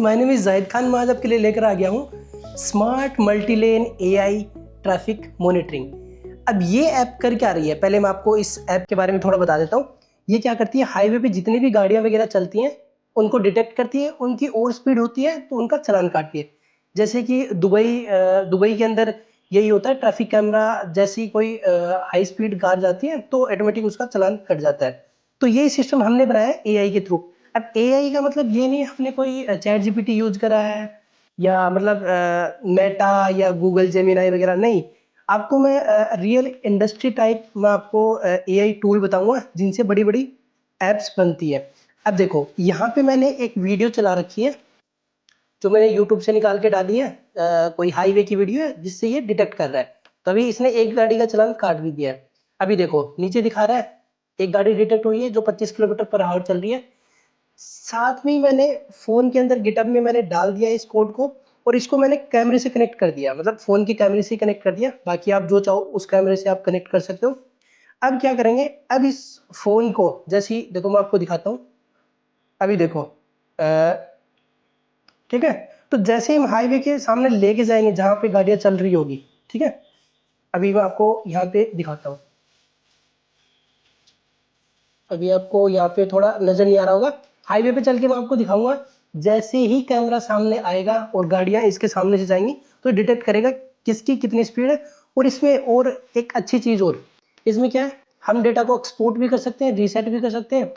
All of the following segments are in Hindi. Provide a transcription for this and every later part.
My name is Zahid Khan. मैं आज आपके लिए लेकर आ गया हूँ smart multi lane AI traffic monitoring. अब ये ऐप कर क्या रही है, पहले मैं आपको इस ऐप के बारे में थोड़ा बता देता हूँ। ये क्या करती है, हाईवे पे जितनी भी गाड़ियाँ वगैरह चलती हैं उनको डिटेक्ट करती है, उनकी ओवर स्पीड होती है तो उनका चालान काटती है। जैसे कि दुबई के अंदर यही होता है, ट्रैफिक कैमरा जैसी कोई हाई स्पीड कार जाती है तो ऑटोमेटिक उसका चालान कट जाता है। तो ये सिस्टम हमने बनाया है एआई के थ्रू। अब एआई का मतलब ये नहीं हमने कोई चैट जीपीटी यूज करा है या मतलब मेटा या गूगल जेमिनाई वगैरह, नहीं। आपको मैं रियल इंडस्ट्री टाइप मैं आपको एआई टूल बताऊंगा जिनसे बड़ी बड़ी एप्स बनती है। अब देखो यहाँ पे मैंने एक वीडियो चला रखी है जो मैंने यूट्यूब से निकाल के डाली है। कोई हाईवे की वीडियो है जिससे ये डिटेक्ट कर रहा है। तो अभी इसने एक गाड़ी का चालान काट भी दिया है। अभी देखो नीचे दिखा रहा है एक गाड़ी डिटेक्ट हुई है जो 25 किलोमीटर पर आवर चल रही है। साथ में मैंने फोन के अंदर गिटहब में मैंने डाल दिया इस कोड को और इसको मैंने कैमरे से कनेक्ट कर दिया, मतलब फोन के कैमरे से कनेक्ट कर दिया। बाकी आप जो चाहो उस कैमरे से आप कनेक्ट कर सकते हो। अब क्या करेंगे, अब इस फोन को जैसे ही देखो मैं आपको दिखाता हूँ। अभी देखो ठीक है। तो जैसे ही हम हाईवे के सामने लेके जाएंगे जहां पे गाड़ियां चल रही होगी, ठीक है। अभी मैं आपको यहाँ पे दिखाता हूँ। अभी आपको यहाँ पे थोड़ा नजर नहीं आ रहा होगा, हाईवे पे चल के मैं आपको दिखाऊंगा। जैसे ही कैमरा सामने आएगा और गाड़ियां इसके सामने से जाएंगी तो डिटेक्ट करेगा किसकी कितनी स्पीड है। और इसमें और एक अच्छी चीज और इसमें क्या है, हम डेटा को एक्सपोर्ट भी कर सकते हैं, रीसेट भी कर सकते हैं।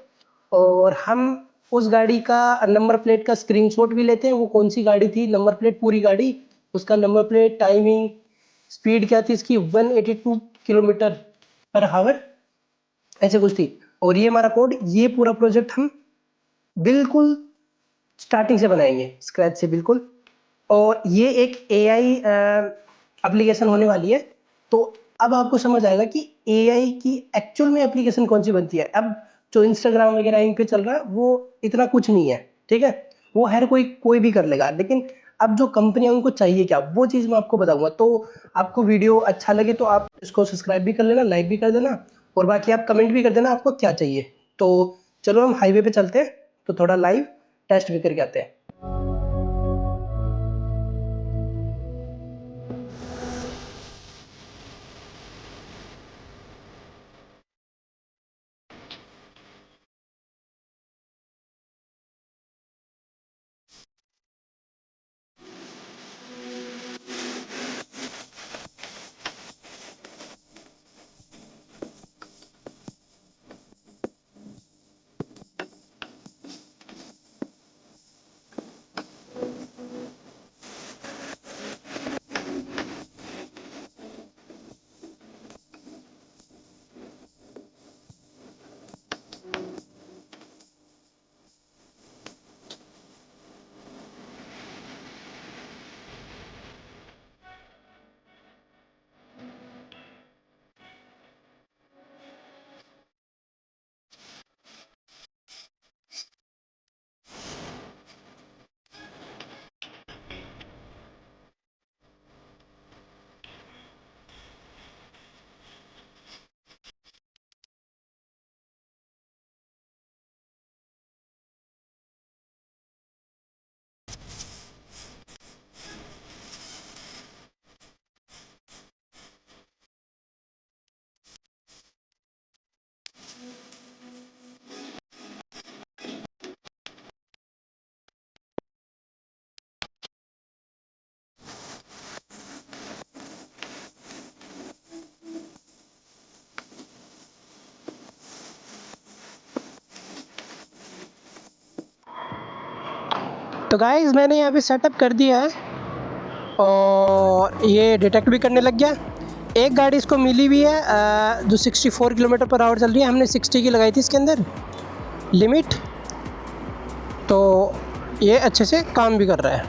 और हम उस गाड़ी का नंबर प्लेट का स्क्रीनशॉट भी लेते हैं, वो कौन सी गाड़ी थी, नंबर प्लेट पूरी गाड़ी, उसका नंबर प्लेट, टाइमिंग, स्पीड क्या थी इसकी 182 किलोमीटर पर आवर, ऐसे कुछ थी। और ये हमारा कोड, ये पूरा प्रोजेक्ट हम बिल्कुल स्टार्टिंग से बनाएंगे, स्क्रैच से बिल्कुल। और ये एक एआई एप्लीकेशन होने वाली है। तो अब आपको समझ आएगा कि एआई की एक्चुअल में एप्लीकेशन कौन सी बनती है। अब जो इंस्टाग्राम वगैरह इन पे चल रहा है वो इतना कुछ नहीं है, ठीक है। वो हर कोई कोई भी कर लेगा, लेकिन अब जो कंपनियां उनको चाहिए क्या, वो चीज़ मैं आपको बताऊंगा। तो आपको वीडियो अच्छा लगे तो आप इसको सब्सक्राइब भी कर लेना, लाइक भी कर देना, और बाकी आप कमेंट भी कर देना आपको क्या चाहिए। तो चलो हम हाईवे पे चलते हैं तो थोड़ा लाइव टेस्ट भी करके आते हैं। तो गाइस मैंने यहाँ पे सेटअप कर दिया है और ये डिटेक्ट भी करने लग गया। एक गाड़ी इसको मिली हुई है जो 64 किलोमीटर पर आवर चल रही है। हमने 60 की लगाई थी इसके अंदर लिमिट, तो ये अच्छे से काम भी कर रहा है।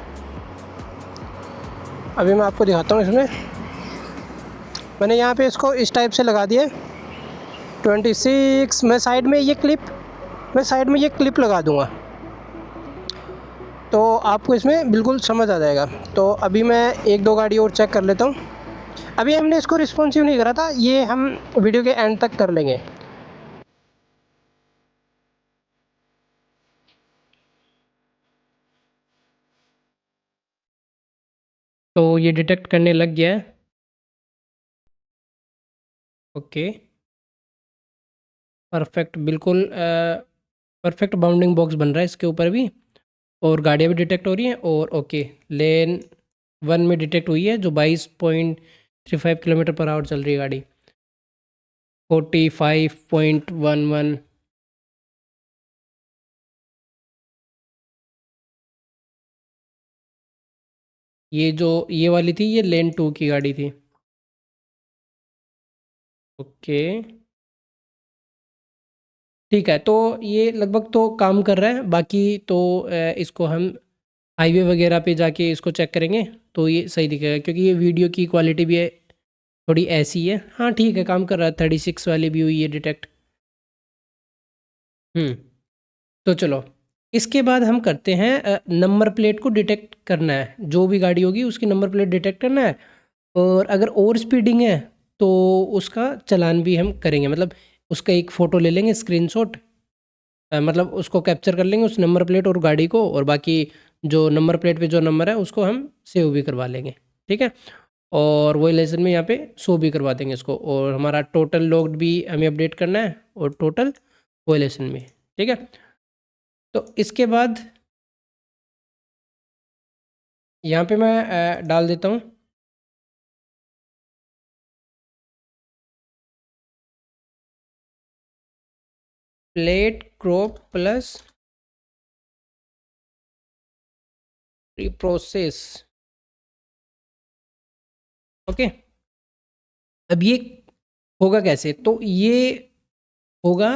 अभी मैं आपको दिखाता हूँ। इसमें मैंने यहाँ पे इसको इस टाइप से लगा दिया 26। मैं साइड में ये क्लिप लगा दूँगा तो आपको इसमें बिल्कुल समझ आ जाएगा। तो अभी मैं एक दो गाड़ी और चेक कर लेता हूँ। अभी हमने इसको रिस्पॉन्सिव नहीं करा था, ये हम वीडियो के एंड तक कर लेंगे। तो ये डिटेक्ट करने लग गया है। ओके, परफेक्ट, बिल्कुल परफेक्ट बाउंडिंग बॉक्स बन रहा है इसके ऊपर भी, और गाड़ियाँ भी डिटेक्ट हो रही हैं। और ओके, लेन 1 में डिटेक्ट हुई है, जो 22.35 किलोमीटर पर आवर चल रही है गाड़ी। 45.11। ये जो ये वाली थी, ये लेन 2 की गाड़ी थी। ओके, ठीक है, तो ये लगभग तो काम कर रहा है। बाकी तो इसको हम हाईवे वगैरह पे जाके इसको चेक करेंगे तो ये सही दिखेगा, क्योंकि ये वीडियो की क्वालिटी भी है थोड़ी ऐसी है। हाँ ठीक है, काम कर रहा है। 36 वाली भी हुई है डिटेक्ट। हम्म, तो चलो, इसके बाद हम करते हैं नंबर प्लेट को डिटेक्ट करना है। जो भी गाड़ी होगी उसकी नंबर प्लेट डिटेक्ट करना है, और अगर ओवर स्पीडिंग है तो उसका चालान भी हम करेंगे। मतलब उसका एक फ़ोटो ले लेंगे, स्क्रीनशॉट, मतलब उसको कैप्चर कर लेंगे उस नंबर प्लेट और गाड़ी को, और बाकी जो नंबर प्लेट पे जो नंबर है उसको हम सेव भी करवा लेंगे। ठीक है, और वही लेसन में यहाँ पे शो भी करवा देंगे इसको, और हमारा टोटल लॉग्ड भी हमें अपडेट करना है, और टोटल वही लेसन में। ठीक है, तो इसके बाद यहाँ पे मैं डाल देता हूँ plate crop plus process. Okay, अब ये होगा कैसे? तो ये होगा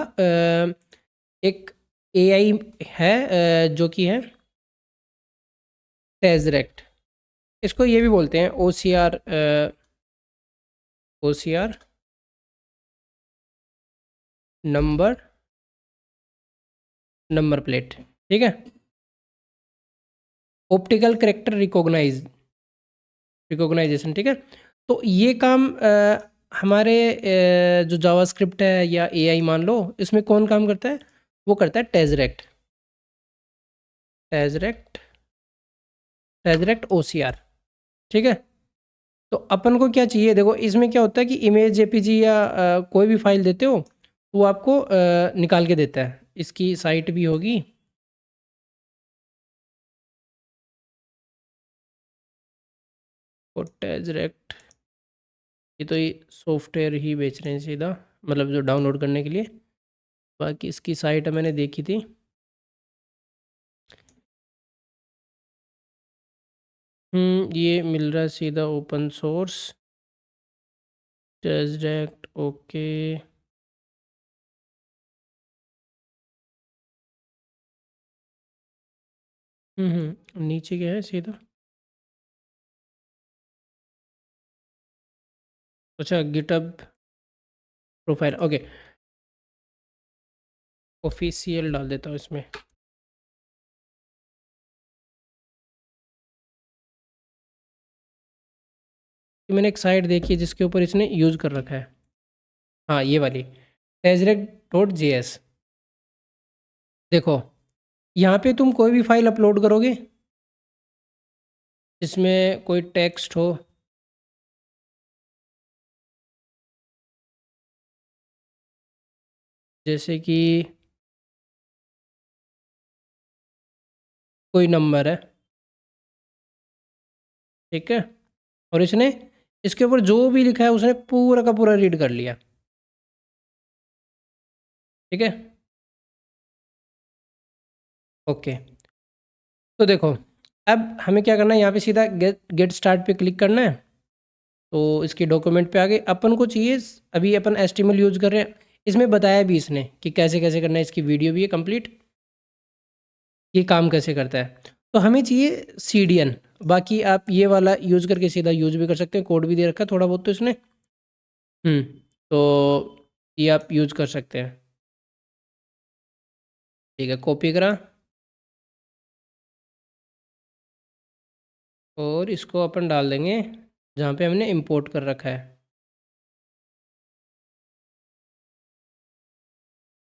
एक एआई है, जो कि है टेजरेक्ट। इसको ये भी बोलते हैं OCR, OCR number number plate. ठीक है, ऑप्टिकल करेक्टर रिकॉग्नाइजेशन। ठीक है, तो ये काम हमारे जो जावास्क्रिप्ट है या एआई मान लो, इसमें कौन काम करता है? वो करता है टेजरेक्ट, टेजरेक्ट, टेजरेक्ट ओसीआर। ठीक है, तो अपन को क्या चाहिए? देखो, इसमें क्या होता है कि इमेज जेपीजी या कोई भी फाइल देते हो तो वो आपको निकाल के देता है। इसकी साइट भी होगी। और टेजरेक्ट, ये तो ये सॉफ्टवेयर ही बेच रहे हैं सीधा, मतलब जो डाउनलोड करने के लिए। बाकी इसकी साइट मैंने देखी थी। ये मिल रहा है सीधा ओपन सोर्स टेजरेक्ट। ओके, नीचे क्या है सीधा? अच्छा, गिटहब प्रोफाइल। ओके, ऑफिशियल डाल देता हूँ इसमें। कि मैंने एक साइट देखी है जिसके ऊपर इसने यूज़ कर रखा है। हाँ, ये वाली tezrec.js। देखो, यहाँ पे तुम कोई भी फाइल अपलोड करोगे जिसमें कोई टेक्स्ट हो, जैसे कि कोई नंबर है, ठीक है, और इसने इसके ऊपर जो भी लिखा है उसने पूरा का पूरा रीड कर लिया। ठीक है, ओके, तो देखो, अब हमें क्या करना है? यहाँ पे सीधा गेट गेट स्टार्ट पे क्लिक करना है। तो इसकी डॉक्यूमेंट पे आ गए। अपन को चाहिए, अभी अपन एचटीएमएल यूज़ कर रहे हैं। इसमें बताया भी इसने कि कैसे कैसे करना है। इसकी वीडियो भी है कंप्लीट, ये काम कैसे करता है। तो हमें चाहिए सीडीएन। बाकी आप ये वाला यूज़ करके सीधा यूज़ भी कर सकते हैं, कोड भी दे रखा है थोड़ा बहुत तो इसने। हम्म, तो ये आप यूज़ कर सकते हैं। ठीक है, कॉपी करा, और इसको अपन डाल देंगे जहाँ पे हमने इंपोर्ट कर रखा है।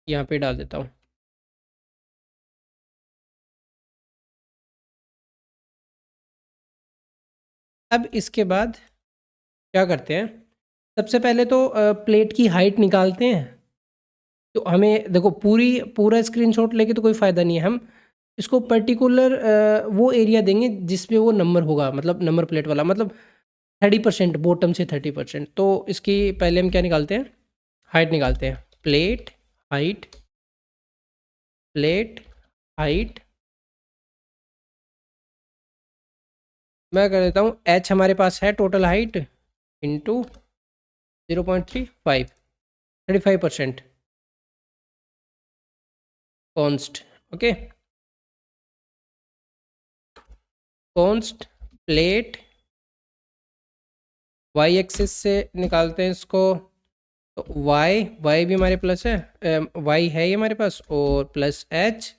यहाँ पे डाल देता हूँ। अब इसके बाद क्या करते हैं, सबसे पहले तो प्लेट की हाइट निकालते हैं। तो हमें देखो पूरा स्क्रीनशॉट लेके तो कोई फ़ायदा नहीं है, हम इसको पर्टिकुलर वो एरिया देंगे जिसमें वो नंबर होगा, मतलब नंबर प्लेट वाला, मतलब 30% बॉटम से 30%। तो इसकी पहले हम क्या निकालते हैं, हाइट निकालते हैं। प्लेट हाइट, प्लेट हाइट, मैं कर देता हूँ एच हमारे पास है total height into 0.35, 35% const. Okay, const plate, Y axis से निकालते हैं इसको। तो वाई भी हमारे प्लस है, वाई है ये हमारे पास, और प्लस एच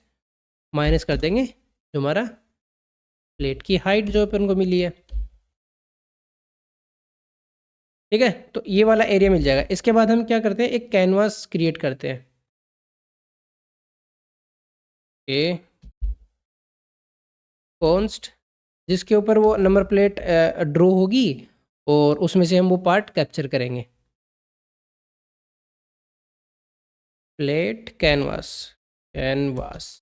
माइनस कर देंगे जो हमारा प्लेट की हाइट जो अपन को मिली है। ठीक है, तो ये वाला एरिया मिल जाएगा। इसके बाद हम क्या करते हैं, एक कैनवास क्रिएट करते हैं। ए कॉन्स्ट, जिसके ऊपर वो नंबर प्लेट ड्रॉ होगी और उसमें से हम वो पार्ट कैप्चर करेंगे। Plate canvas, canvas.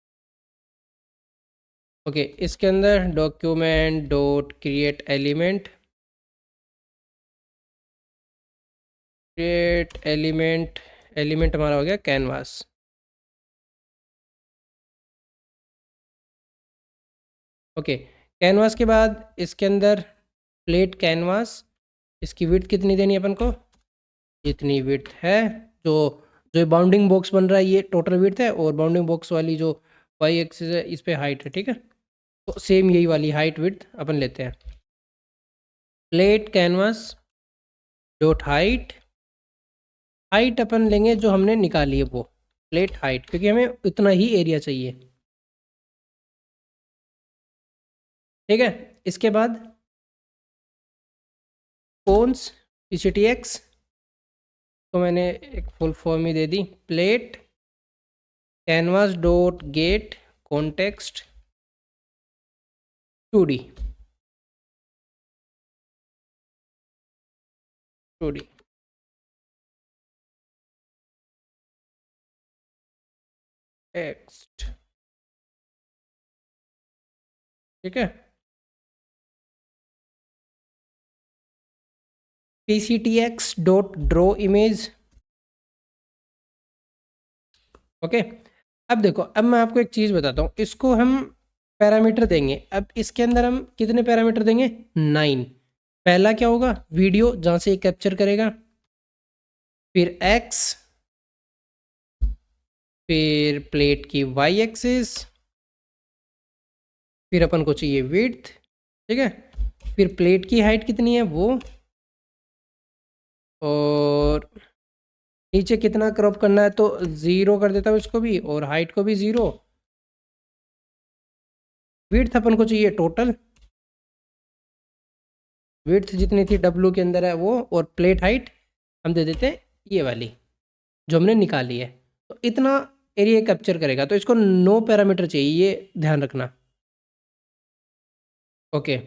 ओके, इसके अंदर document dot create element, create element, element हमारा हो गया कैनवास। ओके, कैनवास के बाद इसके अंदर प्लेट कैनवास, इसकी विड्थ कितनी देनी है अपन को, जितनी विड्थ है, जो जो बाउंडिंग बॉक्स बन रहा है ये टोटल विड्थ है, और बाउंडिंग बॉक्स वाली जो वाई एक्सिस है इस पे हाइट है। ठीक है, तो सेम यही वाली हाइट विड्थ अपन लेते हैं। Plate canvas dot height, height अपन लेंगे जो हमने निकाली है वो प्लेट हाइट, क्योंकि हमें उतना ही एरिया चाहिए। ठीक है, इसके बाद कॉन्स PCTX को मैंने एक फुल फॉर्म ही दे दी, plate canvas dot get context 2D, 2D text. ठीक है, PCTX dot draw image. Okay, अब देखो, अब मैं आपको एक चीज़ बताता हूँ, इसको हम पैरामीटर देंगे। अब इसके अंदर हम कितने पैरामीटर देंगे, 9। पहला क्या होगा, वीडियो जहाँ से कैप्चर करेगा, फिर एक्स, फिर प्लेट की वाई एक्सिस, फिर अपन को चाहिए विड्थ। ठीक है, फिर प्लेट की हाइट कितनी है वो, और नीचे कितना क्रॉप करना है, तो 0 कर देता हूँ इसको भी, और हाइट को भी 0। विड्थ अपन को चाहिए टोटल, विड्थ जितनी थी डब्लू के अंदर है वो, और प्लेट हाइट हम दे देते हैं ये वाली जो हमने निकाली है। तो इतना एरिया कैप्चर करेगा, तो इसको 9 पैरामीटर चाहिए, ये ध्यान रखना। ओके,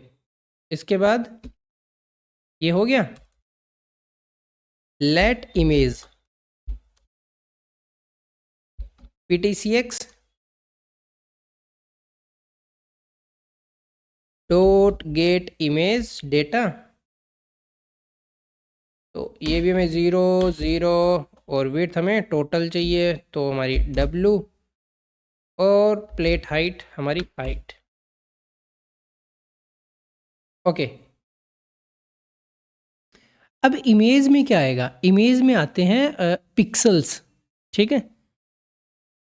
इसके बाद ये हो गया। Let image PTCX dot get image data, तो ये भी हमें 0 0, और विड्थ हमें टोटल चाहिए तो हमारी W, और प्लेट हाइट हमारी हाइट। ओके, अब इमेज में क्या आएगा, इमेज में आते हैं पिक्सल्स। ठीक है,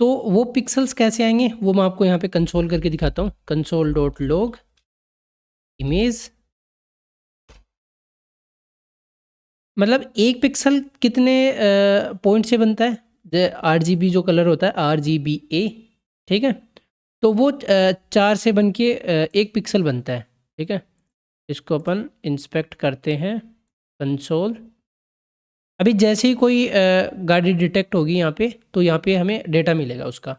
तो वो पिक्सल्स कैसे आएंगे वो मैं आपको यहाँ पे कंसोल करके दिखाता हूँ। कंसोल डॉट लॉग इमेज, मतलब एक पिक्सल कितने पॉइंट से बनता है, RGB जो कलर होता है RGBA। ठीक है, तो वो 4 से बन के एक पिक्सल बनता है। ठीक है, इसको अपन इंस्पेक्ट करते हैं कंसोल। अभी जैसे ही कोई गाड़ी डिटेक्ट होगी यहाँ पे, तो यहाँ पे हमें डेटा मिलेगा उसका,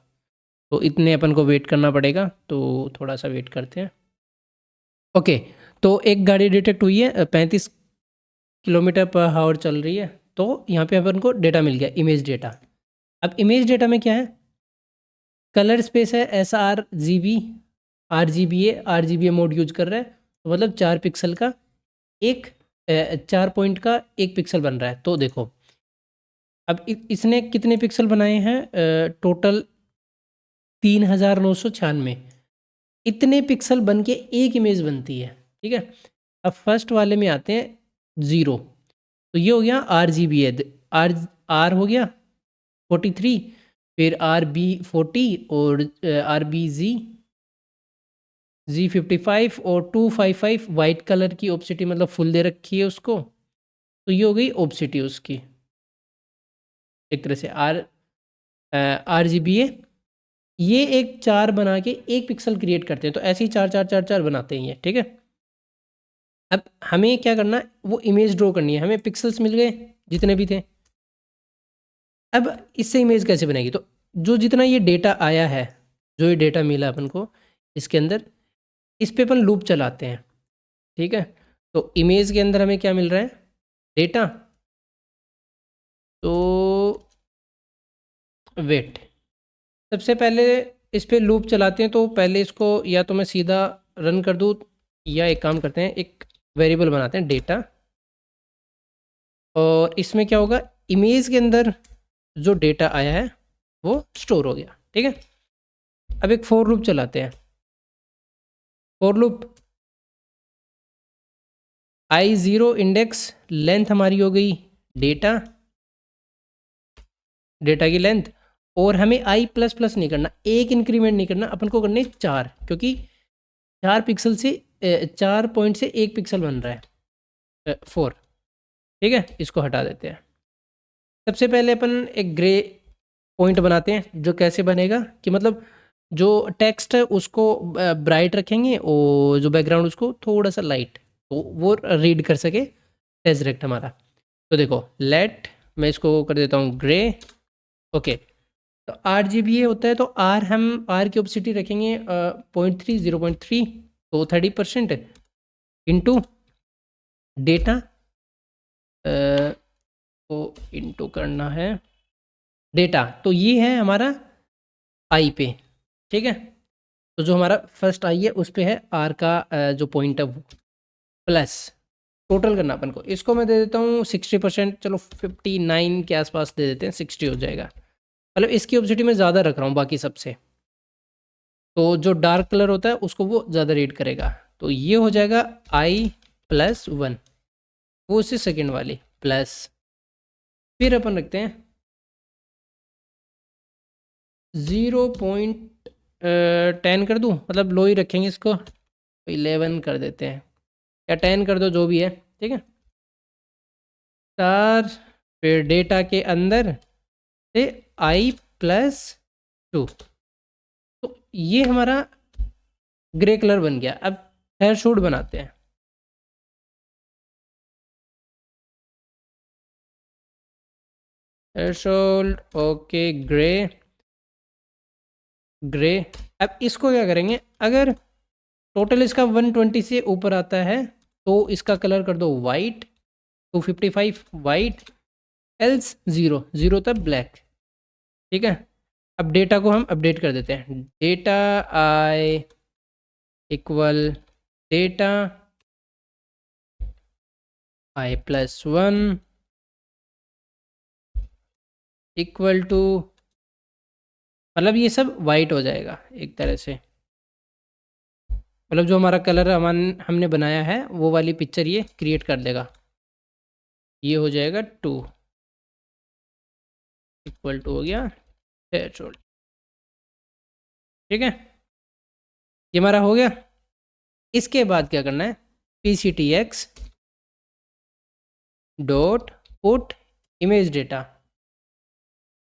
तो इतने अपन को वेट करना पड़ेगा, तो थोड़ा सा वेट करते हैं। ओके, तो एक गाड़ी डिटेक्ट हुई है 35 किलोमीटर पर हावर चल रही है, तो यहाँ पे अपन को डेटा मिल गया, इमेज डेटा। अब इमेज डेटा में क्या है, कलर स्पेस है sRGB, RGBA मोड यूज कर रहा है, तो मतलब 4 पिक्सल का एक 4 पॉइंट का एक पिक्सल बन रहा है। तो देखो अब इसने कितने पिक्सल बनाए हैं, टोटल 3996। इतने पिक्सल बन के एक इमेज बनती है, ठीक है। अब फर्स्ट वाले में आते हैं 0, तो ये हो गया RGBA, आर हो गया 43, फिर RB40 और RBZ55 और 255 वाइट कलर की ऑप्सिटी मतलब फुल दे रखी है उसको, तो ये हो गई ऑप्सिटी उसकी एक तरह से RGBA। ये एक 4 बना के एक पिक्सल क्रिएट करते हैं, तो ऐसे ही 4 4 4 4 बनाते हैं ये, ठीक है। अब हमें क्या करना है, वो इमेज ड्रॉ करनी है, हमें पिक्सल्स मिल गए जितने भी थे। अब इससे इमेज कैसे बनेगी, तो जो जितना ये डेटा आया है, जो ये डेटा मिला अपन को इसके अंदर, इस पे अपन लूप चलाते हैं, ठीक है। तो इमेज के अंदर हमें क्या मिल रहा है, डेटा। तो वेट, सबसे पहले इस पे लूप चलाते हैं, तो पहले इसको या तो मैं सीधा रन कर दूँ, या एक काम करते हैं, एक वेरिएबल बनाते हैं डेटा, और इसमें क्या होगा, इमेज के अंदर जो डेटा आया है वो स्टोर हो गया, ठीक है। अब एक फॉर लूप चलाते हैं, for loop I0 index, length हमारी हो गई डेटा, डेटा की लेंथ, और हमें I प्लस प्लस नहीं करना, एक इंक्रीमेंट नहीं करना, अपन को करने 4, क्योंकि 4 पिक्सल से 4 पॉइंट से एक पिक्सल बन रहा है 4, ठीक है। इसको हटा देते हैं। सबसे पहले अपन एक ग्रे पॉइंट बनाते हैं, जो कैसे बनेगा कि मतलब जो टेक्स्ट है उसको ब्राइट रखेंगे और जो बैकग्राउंड उसको थोड़ा सा लाइट, तो वो रीड कर सके डायरेक्ट हमारा। तो देखो लेट, मैं इसको कर देता हूँ ग्रे, ओके। तो RGBA होता है, तो हम आर की ऑप्सिटी रखेंगे 0.3, तो 30% इंटू डेटा को इंटू करना है डेटा, तो ये है हमारा आई पे, ठीक है। तो जो हमारा फर्स्ट आई है उस पे है आर का जो पॉइंट है वो, प्लस टोटल करना अपन को, इसको मैं दे देता हूँ 60%, चलो 59 के आसपास दे देते हैं, 60 हो जाएगा। मतलब इसकी ऑब्सिटी में ज़्यादा रख रहा हूँ बाकी सबसे, तो जो डार्क कलर होता है उसको वो ज़्यादा रीड करेगा, तो ये हो जाएगा I+1, वो उससे सेकेंड वाली प्लस, फिर अपन रखते हैं 0.10 कर दूँ, मतलब लो ही रखेंगे इसको, 11 कर देते हैं, या 10 कर दो, जो भी है, ठीक है। स्टार, फिर डेटा के अंदर से I+2, तो ये हमारा ग्रे कलर बन गया। अब थ्रेशोल्ड बनाते हैं, थ्रेशोल्ड, ओके, ग्रे ग्रे। अब इसको क्या करेंगे, अगर टोटल इसका 120 से ऊपर आता है तो इसका कलर कर दो वाइट, 255 वाइट, एल्स 0 0 तब ब्लैक, ठीक है। अब डेटा को हम अपडेट कर देते हैं, data I equal data I+1 equal to, मतलब ये सब वाइट हो जाएगा एक तरह से, मतलब जो हमारा कलर हमने बनाया है वो वाली पिक्चर ये क्रिएट कर देगा। ये हो जाएगा 2 इक्वल टू हो गया थ्रेशोल्ड, ठीक है। ये हमारा हो गया। इसके बाद क्या करना है, PCTX dot put image data,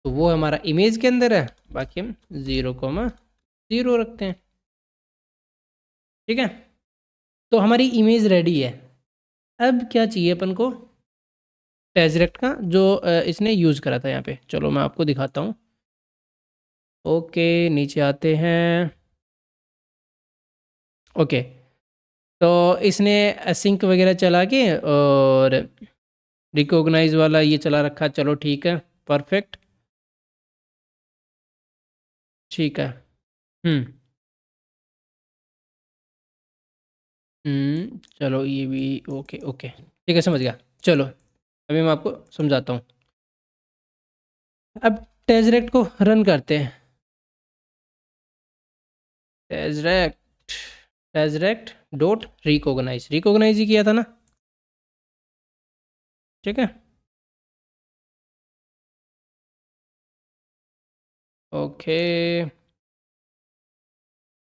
तो वो हमारा इमेज के अंदर है, बाकी हम 0,0 रखते हैं, ठीक है। तो हमारी इमेज रेडी है। अब क्या चाहिए अपन को, टेजरेक्ट का जो इसने यूज़ करा था यहाँ पे, चलो मैं आपको दिखाता हूँ। ओके, नीचे आते हैं, ओके। तो इसने सिंक वगैरह चला के और रिकॉग्नाइज वाला ये चला रखा, चलो ठीक है, परफेक्ट, ठीक है। हुँ, चलो ये भी ओके, ओके, ठीक है, समझ गया। चलो, अभी मैं आपको समझाता हूँ। अब टेज़रेक्ट को रन करते हैं। टेज़रेक्ट टेज़रेक्ट डॉट रिकॉग्नाइज़, रिकॉग्नाइज़ ही किया था ना? ठीक है? ओके,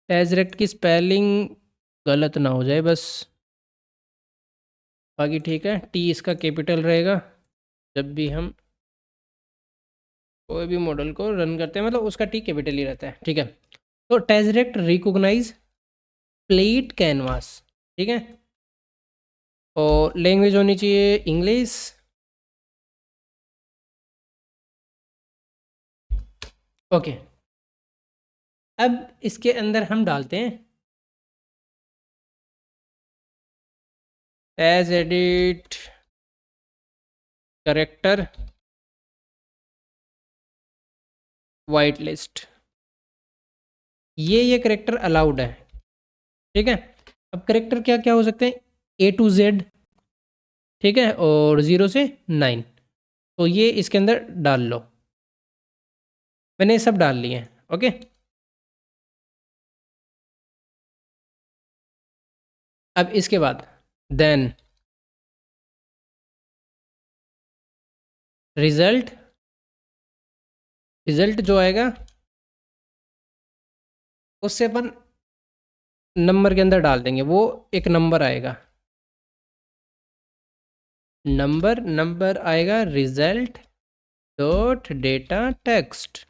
टेज़रेक्ट की स्पेलिंग गलत ना हो जाए बस, बाकी ठीक है। टी इसका कैपिटल रहेगा जब भी हम कोई भी मॉडल को रन करते हैं, मतलब उसका टी कैपिटल ही रहता है, ठीक है। तो टेज़रेक्ट रिकॉग्नाइज प्लेट कैनवास, ठीक है, और लैंग्वेज होनी चाहिए इंग्लिश। ओके, अब इसके अंदर हम डालते हैं as edit character white list, ये करेक्टर अलाउड है, ठीक है। अब करेक्टर क्या क्या हो सकते हैं, ए टू जेड, ठीक है, और 0 से 9, तो ये इसके अंदर डाल लो। मैंने ये सब डाल लिए हैं, ओके। अब इसके बाद देन रिजल्ट, रिजल्ट जो आएगा उससे अपन नंबर के अंदर डाल देंगे, वो एक नंबर आएगा, नंबर नंबर आएगा result dot data text,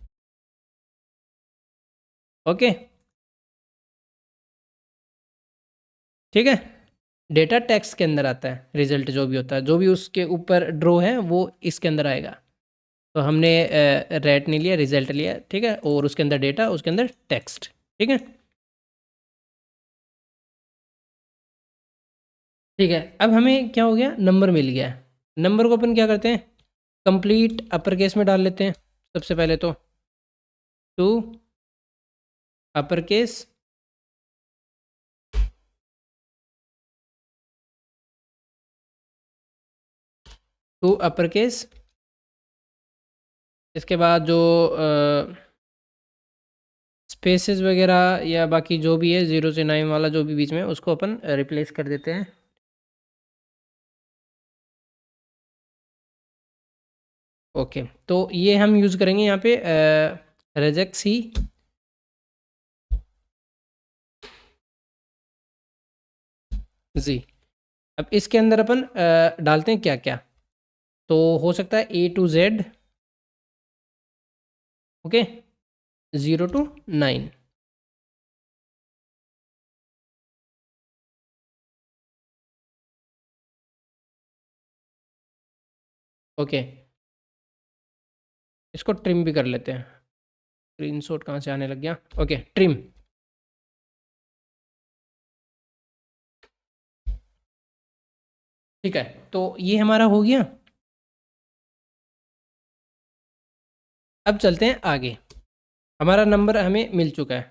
okay, ठीक है। डेटा टेक्स्ट के अंदर आता है रिजल्ट, जो भी होता है, जो भी उसके ऊपर ड्रॉ है वो इसके अंदर आएगा। तो हमने रेट नहीं लिया, रिजल्ट लिया, ठीक है, और उसके अंदर डेटा, उसके अंदर टेक्स्ट, ठीक है, ठीक है। अब हमें क्या हो गया, नंबर मिल गया है। नंबर को अपन क्या करते हैं, कंप्लीट अपर केस में डाल लेते हैं सबसे पहले तो, to upper case, to upper case, इसके बाद जो स्पेसेस वगैरह या बाकी जो भी है 0 से 9 वाला जो भी बीच में, उसको अपन रिप्लेस कर देते हैं। ओके, तो ये हम यूज़ करेंगे यहाँ पे रेजेक्ट सी, जी। अब इसके अंदर अपन डालते हैं क्या क्या, तो हो सकता है A to Z, okay, 0 to 9, okay. इसको ट्रिम भी कर लेते हैं, स्क्रीनशॉट कहाँ से आने लग गया, ओके, ट्रिम, ठीक है। तो ये हमारा हो गया। अब चलते हैं आगे, हमारा नंबर हमें मिल चुका है,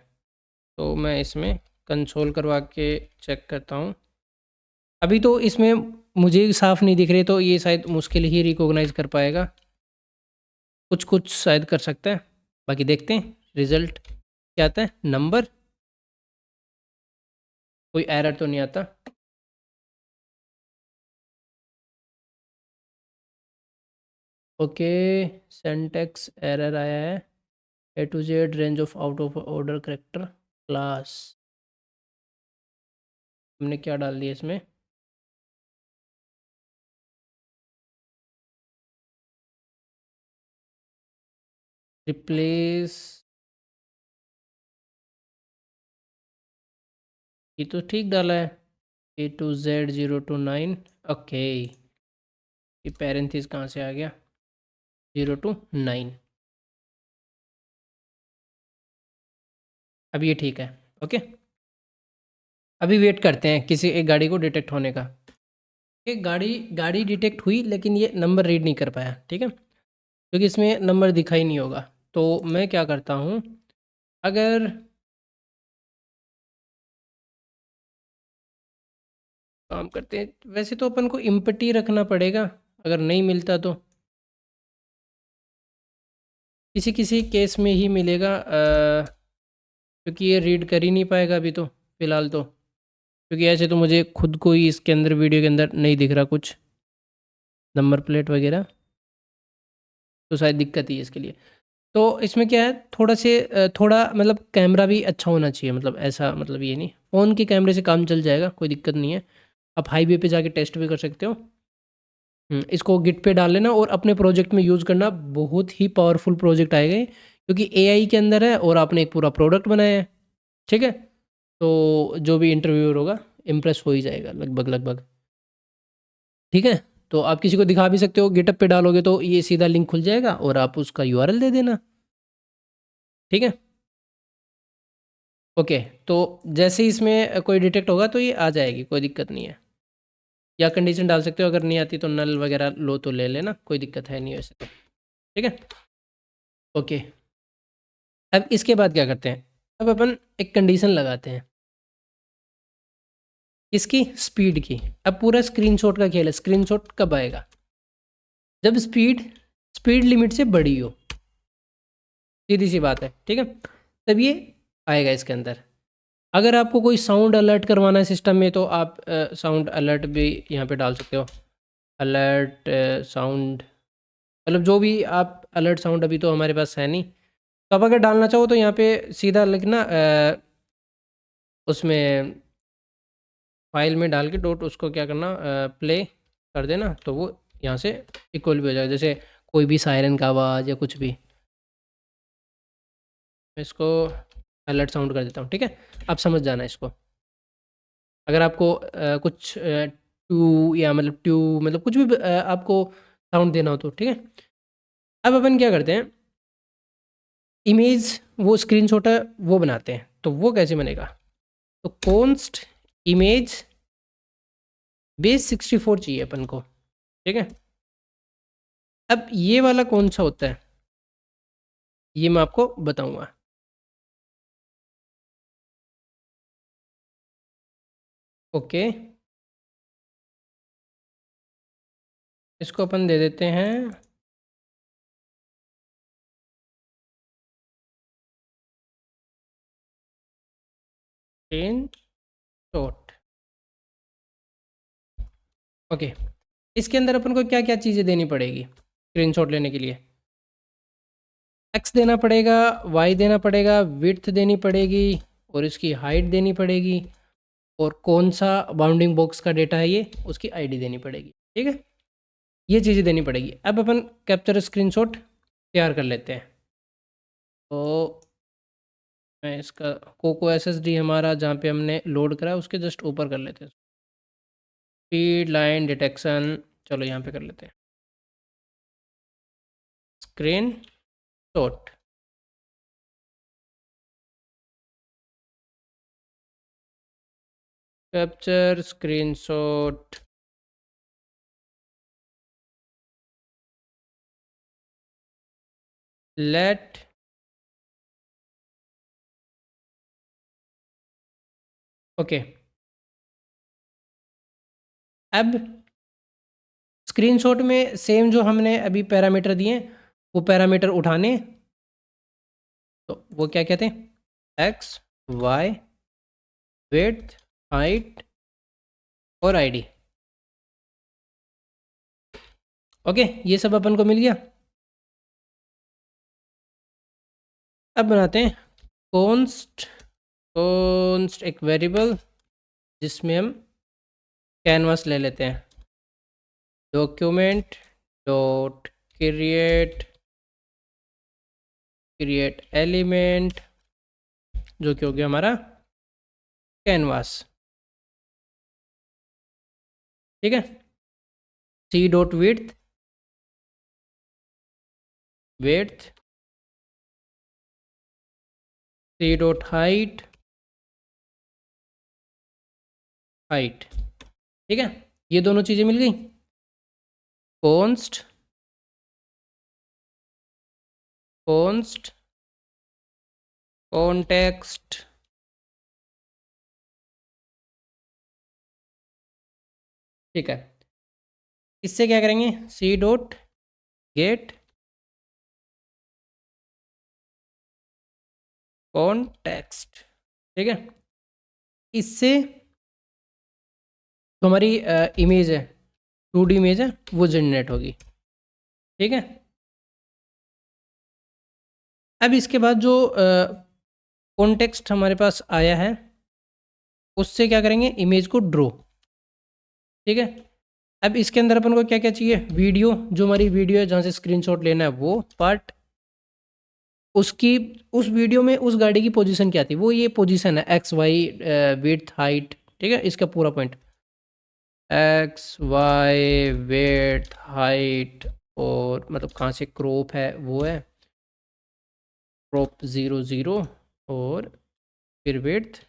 तो मैं इसमें कंसोल करवा के चेक करता हूँ। अभी तो इसमें मुझे साफ नहीं दिख रहे, तो ये शायद मुश्किल ही रिकॉग्नाइज कर पाएगा, कुछ कुछ शायद कर सकता है, बाकी देखते हैं रिजल्ट क्या आता है। नंबर, कोई एरर तो नहीं आता, ओके, सिंटैक्स एरर आया है, A to Z range of out of order character class, हमने क्या डाल दिया इसमें, रिप्लेस, ये तो ठीक डाला है, A to Z 0 to 9, okay, ये पैरेंथेसिस कहाँ से आ गया, 0 to 9, अब ये ठीक है, ओके। अभी वेट करते हैं किसी एक गाड़ी को डिटेक्ट होने का। एक गाड़ी गाड़ी डिटेक्ट हुई लेकिन ये नंबर रीड नहीं कर पाया, ठीक है, क्योंकि इसमें नंबर दिखा ही नहीं होगा। तो मैं क्या करता हूँ, अगर काम करते हैं, वैसे तो अपन को इम्पटी रखना पड़ेगा, अगर नहीं मिलता तो किसी किसी केस में ही मिलेगा, क्योंकि ये रीड कर ही नहीं पाएगा अभी तो फ़िलहाल तो, क्योंकि ऐसे तो मुझे खुद को ही इसके अंदर वीडियो के अंदर नहीं दिख रहा कुछ नंबर प्लेट वगैरह, तो शायद दिक्कत ही है इसके लिए। तो इसमें क्या है, थोड़ा से थोड़ा मतलब कैमरा भी अच्छा होना चाहिए, मतलब ऐसा मतलब ये नहीं, फ़ोन के कैमरे से काम चल जाएगा, कोई दिक्कत नहीं है। आप हाईवे पे जाके टेस्ट भी कर सकते हो। इसको गिट पे डाल लेना और अपने प्रोजेक्ट में यूज़ करना, बहुत ही पावरफुल प्रोजेक्ट आएगा ये, क्योंकि एआई के अंदर है और आपने एक पूरा प्रोडक्ट बनाया है, ठीक है। तो जो भी इंटरव्यूअर होगा इम्प्रेस हो ही जाएगा लगभग लगभग, ठीक है। तो आप किसी को दिखा भी सकते हो, गिटअप पे डालोगे तो ये सीधा लिंक खुल जाएगा और आप उसका यूआरएल दे देना, ठीक है। ओके, तो जैसे ही इसमें कोई डिटेक्ट होगा तो ये आ जाएगी, कोई दिक्कत नहीं है। या कंडीशन डाल सकते हो, अगर नहीं आती तो नल वगैरह लो तो ले लेना, कोई दिक्कत है नहीं वैसे तो, ठीक है। ओके, अब इसके बाद क्या करते हैं, अब अपन एक कंडीशन लगाते हैं इसकी स्पीड की। अब पूरा स्क्रीनशॉट का खेल है, स्क्रीनशॉट कब आएगा, जब स्पीड स्पीड लिमिट से बड़ी हो, सीधी सी बात है, ठीक है, तब ये आएगा इसके अंदर। अगर आपको कोई साउंड अलर्ट करवाना है सिस्टम में तो आप साउंड अलर्ट भी यहाँ पे डाल सकते हो, अलर्ट साउंड, मतलब जो भी आप अलर्ट साउंड, अभी तो हमारे पास है नहीं, तो आप अगर डालना चाहो तो यहाँ पे सीधा लिखना, उसमें फाइल में डाल के डॉट उसको क्या करना, प्ले कर देना, तो वो यहाँ से इक्वल भी हो जाएगा, जैसे कोई भी सायरन का आवाज़ या कुछ भी। मैं इसको अलर्ट साउंड कर देता हूँ, ठीक है, आप समझ जाना इसको। अगर आपको कुछ टू या मतलब ट्यू मतलब कुछ भी आपको साउंड देना हो तो, ठीक है। अब अपन क्या करते हैं, इमेज वो स्क्रीनशॉट है वो बनाते हैं, तो वो कैसे बनेगा, तो कॉन्स्ट इमेज बेस 64 चाहिए अपन को, ठीक है। अब ये वाला कौन सा होता है, ये मैं आपको बताऊंगा। ओके, इसको अपन दे देते हैं स्क्रीन शॉट। ओके, इसके अंदर अपन को क्या क्या चीज़ें देनी पड़ेगी स्क्रीनशॉट लेने के लिए, एक्स देना पड़ेगा, वाई देना पड़ेगा, विड्थ देनी पड़ेगी, और इसकी हाइट देनी पड़ेगी, और कौन सा बाउंडिंग बॉक्स का डेटा है ये, उसकी आईडी देनी पड़ेगी, ठीक है। ये चीज़ें देनी पड़ेगी। अब अपन कैप्चर स्क्रीनशॉट तैयार कर लेते हैं। तो मैं इसका कोको एसएसडी हमारा जहाँ पे हमने लोड करा है उसके जस्ट ऊपर कर लेते हैं, स्पीड लाइन डिटेक्शन, चलो यहाँ पे कर लेते हैं screen shot. Capture screenshot, let okay. अब स्क्रीनशॉट में सेम जो हमने अभी पैरामीटर दिए वो पैरामीटर उठाने, तो वो क्या कहते हैं, एक्स वाई विड्थ हाइट और आईडी। ओके, ये सब अपन को मिल गया। अब बनाते हैं कॉन्स्ट कॉन्स्ट एक वेरिएबल जिसमें हम कैनवास ले लेते हैं, document dot create create element, जो कि हो गया हमारा कैनवास, ठीक है। C dot width width, C dot height height. ठीक है, ये दोनों चीज़ें मिल गई। कॉन्स्ट कॉन्टेक्स्ट ठीक है, इससे क्या करेंगे, सी डॉट गेट कॉन्टेक्स्ट। ठीक है, इससे तो हमारी इमेज है, 2D इमेज है, वो जनरेट होगी। ठीक है, अब इसके बाद जो कॉन्टेक्स्ट हमारे पास आया है उससे क्या करेंगे, इमेज को ड्रॉ। ठीक है, अब इसके अंदर अपन को क्या क्या चाहिए, वीडियो, जो हमारी वीडियो है जहाँ से स्क्रीनशॉट लेना है वो पार्ट, उसकी उस वीडियो में उस गाड़ी की पोजीशन क्या थी, वो ये पोजीशन है एक्स वाई विड्थ हाइट। ठीक है, इसका पूरा point X Y width height, और मतलब कहाँ से क्रॉप है वो है क्रॉप 00, और फिर विड्थ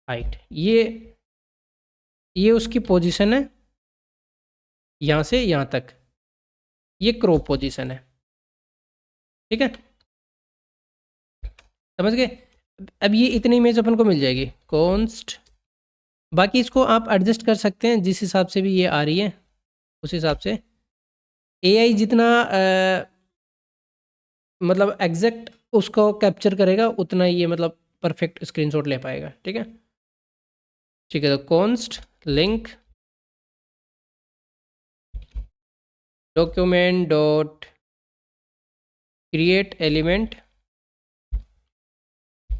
हाइट, ये उसकी पोजीशन है यहाँ से यहाँ तक, ये क्रॉप पोजीशन है। ठीक है, समझ गए। अब ये इतनी इमेज अपन को मिल जाएगी कॉन्स्ट, बाकी इसको आप एडजस्ट कर सकते हैं जिस हिसाब से भी ये आ रही है उस हिसाब से। एआई जितना मतलब एग्जैक्ट उसको कैप्चर करेगा उतना ये मतलब परफेक्ट स्क्रीनशॉट ले पाएगा। ठीक है, ठीक है, तो const link document dot create element,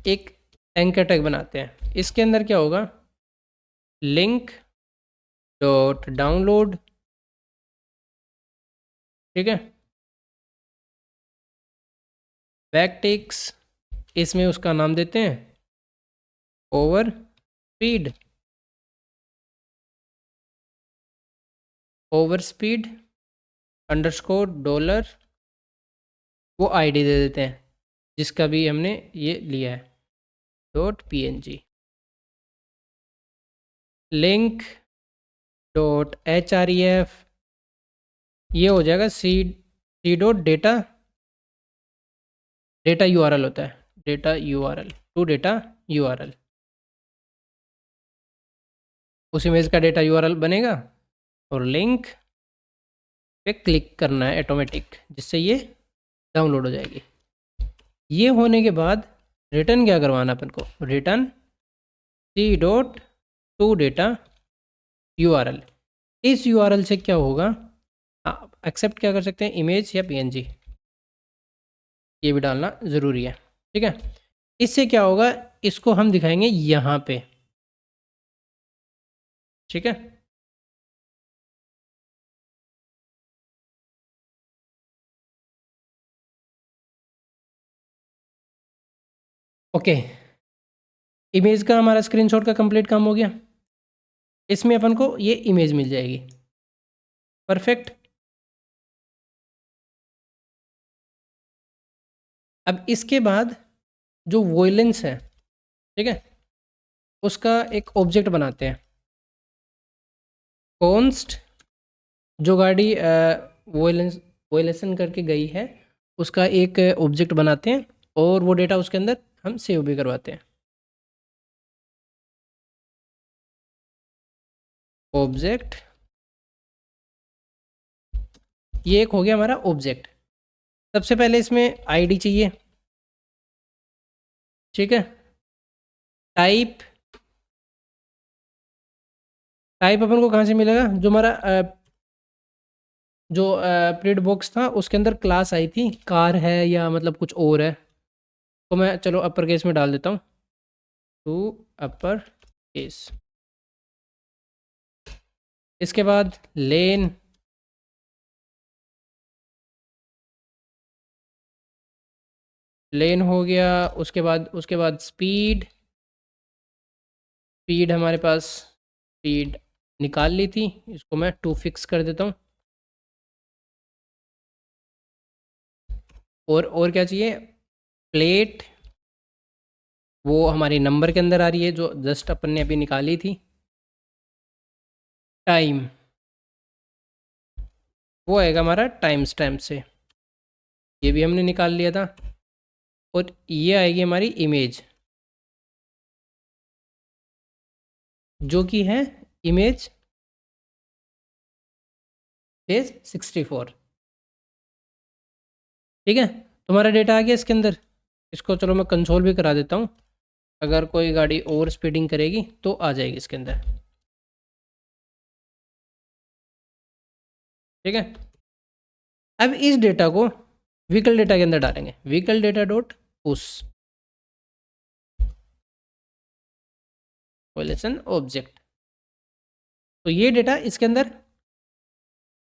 एक एंकर टैग बनाते हैं। इसके अंदर क्या होगा, लिंक डॉट डाउनलोड। ठीक है, बैकटिक्स, इसमें उसका नाम देते हैं ओवर स्पीड अंडरस्कोर डॉलर, वो आईडी दे देते हैं जिसका भी हमने ये लिया है .png, लिंक डॉट href, ये हो जाएगा सी डॉट डेटा URL होता है, data URL to data URL, उस इमेज का डेटा URL बनेगा और लिंक पे क्लिक करना है ऑटोमेटिक, जिससे ये डाउनलोड हो जाएगी। ये होने के बाद रिटर्न क्या करवाना अपन को, return C dot to data URL। इस URL से क्या होगा, आप एक्सेप्ट क्या कर सकते हैं, इमेज या PNG, ये भी डालना ज़रूरी है। ठीक है, इससे क्या होगा, इसको हम दिखाएंगे यहाँ पे। ठीक है, ओके, इमेज का हमारा स्क्रीनशॉट का कंप्लीट काम हो गया। इसमें अपन को ये इमेज मिल जाएगी, परफेक्ट। अब इसके बाद जो वॉयलेंस है, ठीक है, उसका एक ऑब्जेक्ट बनाते हैं। कॉन्स्ट, जो गाड़ी वॉयलेशन करके गई है उसका एक ऑब्जेक्ट बनाते हैं, और वो डेटा उसके अंदर हम सेव भी करवाते हैं। ऑब्जेक्ट, ये एक हो गया हमारा ऑब्जेक्ट। सबसे पहले इसमें आईडी चाहिए। ठीक है, टाइप, टाइप अपन को कहाँ से मिलेगा, जो हमारा जो प्रिंट बॉक्स था उसके अंदर क्लास आई थी, कार है या मतलब कुछ और है, तो मैं चलो अपर केस में डाल देता हूँ, टू अपर केस। इसके बाद लेन, हो गया। उसके बाद स्पीड, हमारे पास स्पीड निकाल ली थी, इसको मैं 2 फिक्स कर देता हूँ। और क्या चाहिए, प्लेट, वो हमारी नंबर के अंदर आ रही है जो जस्ट अपन ने अभी निकाली थी। टाइम, वो आएगा हमारा टाइम स्टैम्प से, ये भी हमने निकाल लिया था। और ये आएगी हमारी इमेज, जो कि है इमेज पेज 64। ठीक है, तुम्हारा डेटा आ गया इसके अंदर। इसको चलो मैं कंसोल भी करा देता हूँ, अगर कोई गाड़ी ओवर स्पीडिंग करेगी तो आ जाएगी इसके अंदर। ठीक है, अब इस डेटा को व्हीकल डेटा के अंदर डालेंगे, vehicle data dot push coalition object, तो ये डेटा इसके अंदर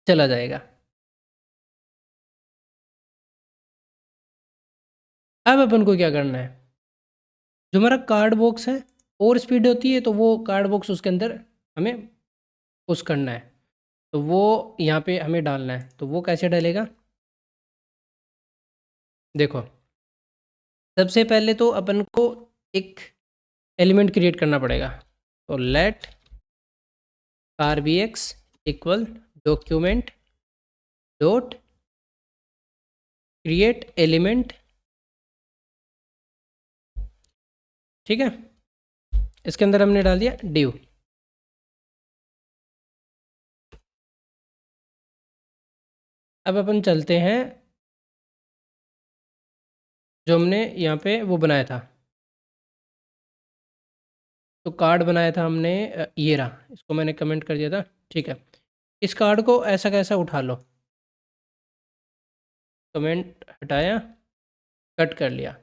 चला जाएगा। अब अपन को क्या करना है, जो हमारा कार्ड बॉक्स है, ओवर स्पीड होती है तो वो कार्ड बॉक्स उसके अंदर हमें पुश करना है, तो वो यहाँ पे हमें डालना है। तो वो कैसे डालेगा, देखो सबसे पहले तो अपन को एक एलिमेंट क्रिएट करना पड़ेगा। तो let car B X equal document dot create element. ठीक है, इसके अंदर हमने डाल दिया डिव। अब अपन चलते हैं, जो हमने यहाँ पे वो बनाया था, तो कार्ड बनाया था हमने, ये रहा, इसको मैंने कमेंट कर दिया था। ठीक है, इस कार्ड को ऐसा कैसा उठा लो, कमेंट हटाया, कट कर लिया,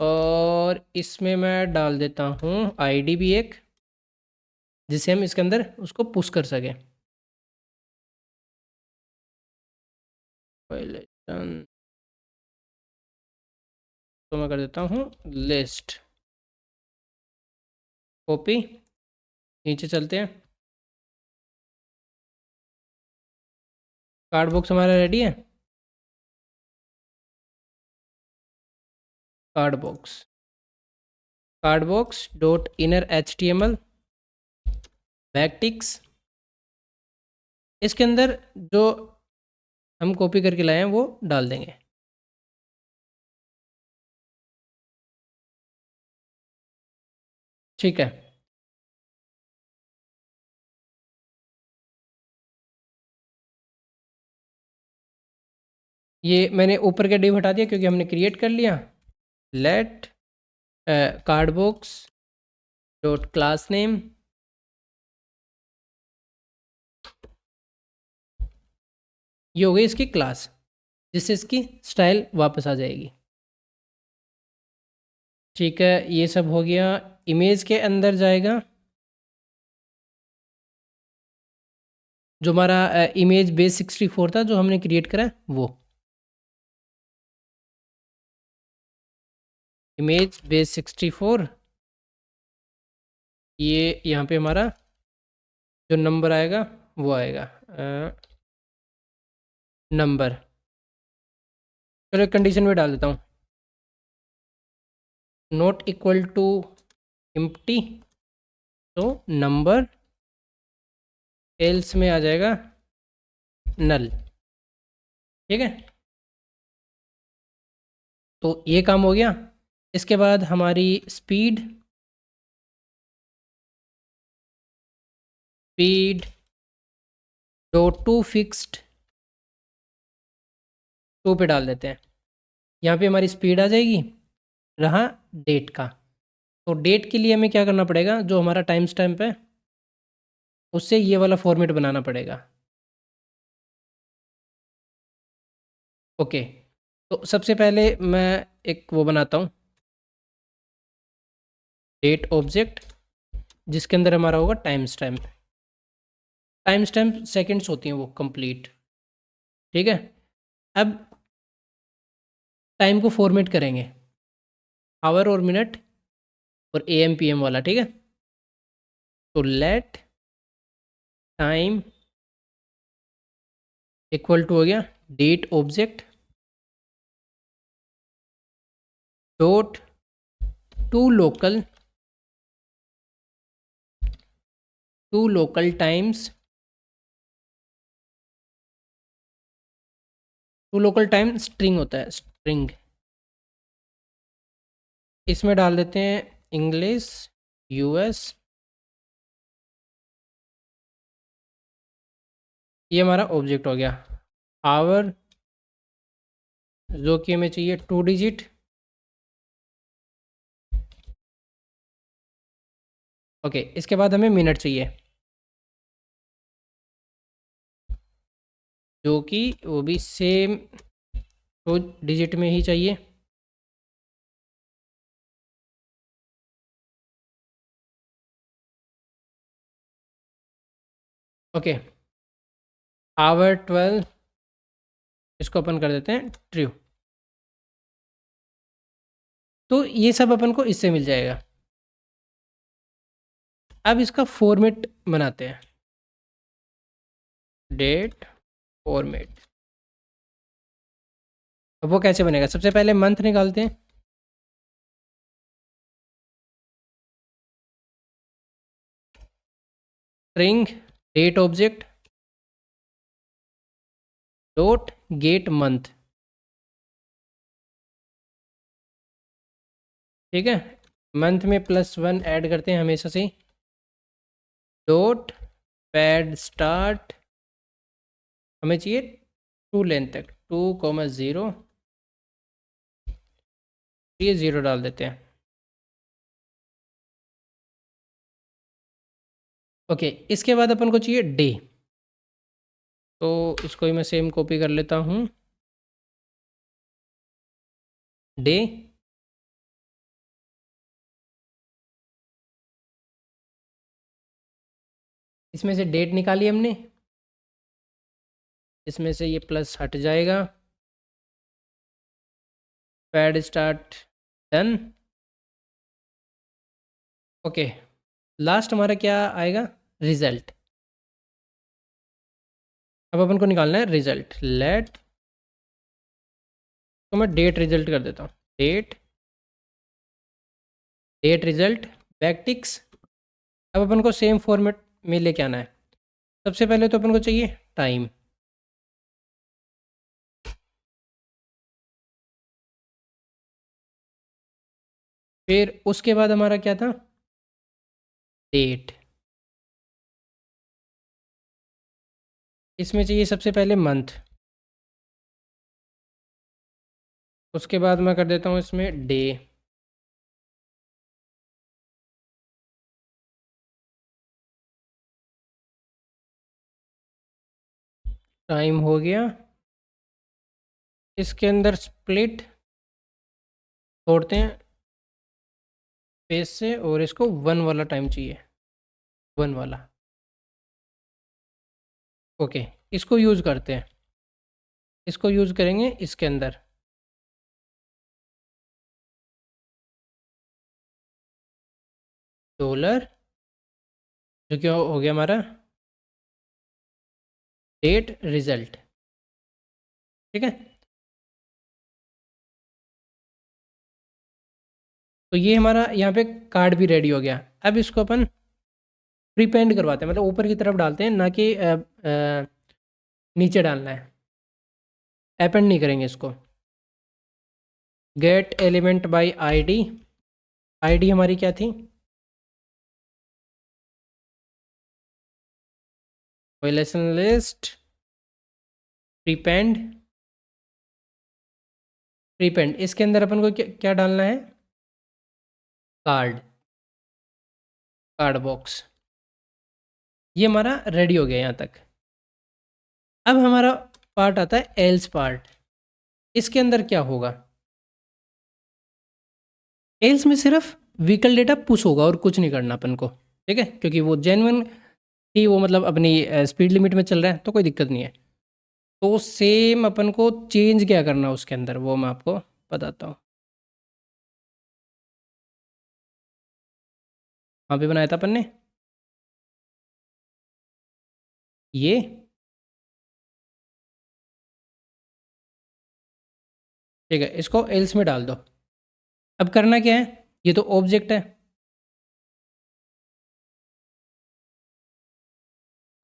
और इसमें मैं डाल देता हूँ आईडी भी एक, जिसे हम इसके अंदर उसको पुश कर सकें। तो मैं कर देता हूँ लिस्ट, कॉपी, नीचे चलते हैं, कार्ड बॉक्स हमारा रेडी है। Card box dot inner HTML backticks, इसके अंदर जो हम कॉपी करके लाए हैं वो डाल देंगे। ठीक है, ये मैंने ऊपर के डिव हटा दिया क्योंकि हमने क्रिएट कर लिया। Let card box dot class name, ये हो गई इसकी क्लास, जिससे इसकी स्टाइल वापस आ जाएगी। ठीक है, ये सब हो गया। इमेज के अंदर जाएगा जो हमारा इमेज बेस 64 था जो हमने क्रिएट करा है, वो इमेज बेस 64, ये यहाँ पे हमारा जो नंबर आएगा वो आएगा नंबर। चलो कंडीशन में डाल देता हूँ, नॉट इक्वल टू एम्प्टी, तो नंबर, एल्स में आ जाएगा नल। ठीक है, तो ये काम हो गया। इसके बाद हमारी speed dot to fixed two पे डाल देते हैं, यहाँ पे हमारी स्पीड आ जाएगी। रहा डेट का, तो डेट के लिए हमें क्या करना पड़ेगा, जो हमारा टाइम स्टैम्प है उससे ये वाला फॉर्मेट बनाना पड़ेगा। ओके, तो सबसे पहले मैं एक वो बनाता हूँ डेट ऑब्जेक्ट, जिसके अंदर हमारा होगा time stamp. Time stamp seconds होती हैं वो कंप्लीट। ठीक है, अब टाइम को फॉर्मेट करेंगे, आवर और मिनट और AM PM वाला। ठीक है, तो लेट टाइम इक्वल टू हो गया date object dot to local to local times, to local time string होता है, स्ट्रिंग। इसमें डाल देते हैं इंग्लिश यूएस। ये हमारा ऑब्जेक्ट हो गया। आवर जो कि हमें चाहिए 2 डिजिट। ओके, इसके बाद हमें मिनट चाहिए, जो कि वो भी सेम 2 डिजिट में ही चाहिए। ओके, आवर 12, इसको अपन कर देते हैं ट्रू। तो ये सब अपन को इससे मिल जाएगा। अब इसका फॉर्मेट बनाते हैं, डेट फॉर्मेट। अब वो कैसे बनेगा, सबसे पहले मंथ निकालते हैं। String date object dot get month. ठीक है, मंथ में +1 ऐड करते हैं हमेशा से। डॉट पैड स्टार्ट, हमें चाहिए 2 लेंथ तक, 2,0, ये 0 डाल देते हैं। ओके, इसके बाद अपन को चाहिए डे, तो इसको ही मैं सेम कॉपी कर लेता हूँ। डे, इसमें से डेट निकाली हमने, इसमें से ये प्लस हट जाएगा। Pad start done. Okay, last हमारा क्या आएगा, रिजल्ट। अब अपन को निकालना है रिजल्ट। लेट, तो मैं डेट रिजल्ट कर देता हूँ, डेट डेट रिजल्ट बैकटिक्स। अब अपन को सेम फॉर्मेट में लेके आना है। सबसे पहले तो अपन को चाहिए टाइम, फिर उसके बाद हमारा क्या था, डेट। इसमें चाहिए सबसे पहले मंथ, उसके बाद मैं कर देता हूँ इसमें डे। टाइम हो गया, इसके अंदर स्प्लिट छोड़ते हैं पेज से, और इसको 1 वाला टाइम चाहिए, 1 वाला। ओके, इसको यूज़ करते हैं, इसको यूज़ करेंगे इसके अंदर। डॉलर, जो क्या हो गया हमारा, डेट रिजल्ट। ठीक है, तो ये हमारा यहाँ पे कार्ड भी रेडी हो गया। अब इसको अपन प्रीपेंड करवाते हैं, मतलब ऊपर की तरफ डालते हैं, ना कि नीचे डालना है। अपेंड नहीं करेंगे इसको। Gate element by ID, ID हमारी क्या थी, वायलेशन लिस्ट प्रीपेंड। प्रीपेंड इसके अंदर अपन को क्या डालना है, कार्ड, कार्ड बॉक्स। ये हमारा रेडी हो गया यहाँ तक। अब हमारा पार्ट आता है एल्स पार्ट। इसके अंदर क्या होगा, एल्स में सिर्फ व्हीकल डेटा पुश होगा और कुछ नहीं करना अपन को। ठीक है, क्योंकि वो जेन्युइन ही, वो मतलब अपनी स्पीड लिमिट में चल रहा है, तो कोई दिक्कत नहीं है। तो सेम अपन को चेंज क्या करना है उसके अंदर, वो मैं आपको बताता हूँ। वहाँ पे बनाया था अपन ने ये, ठीक है, इसको एल्स में डाल दो। अब करना क्या है, ये तो ऑब्जेक्ट है,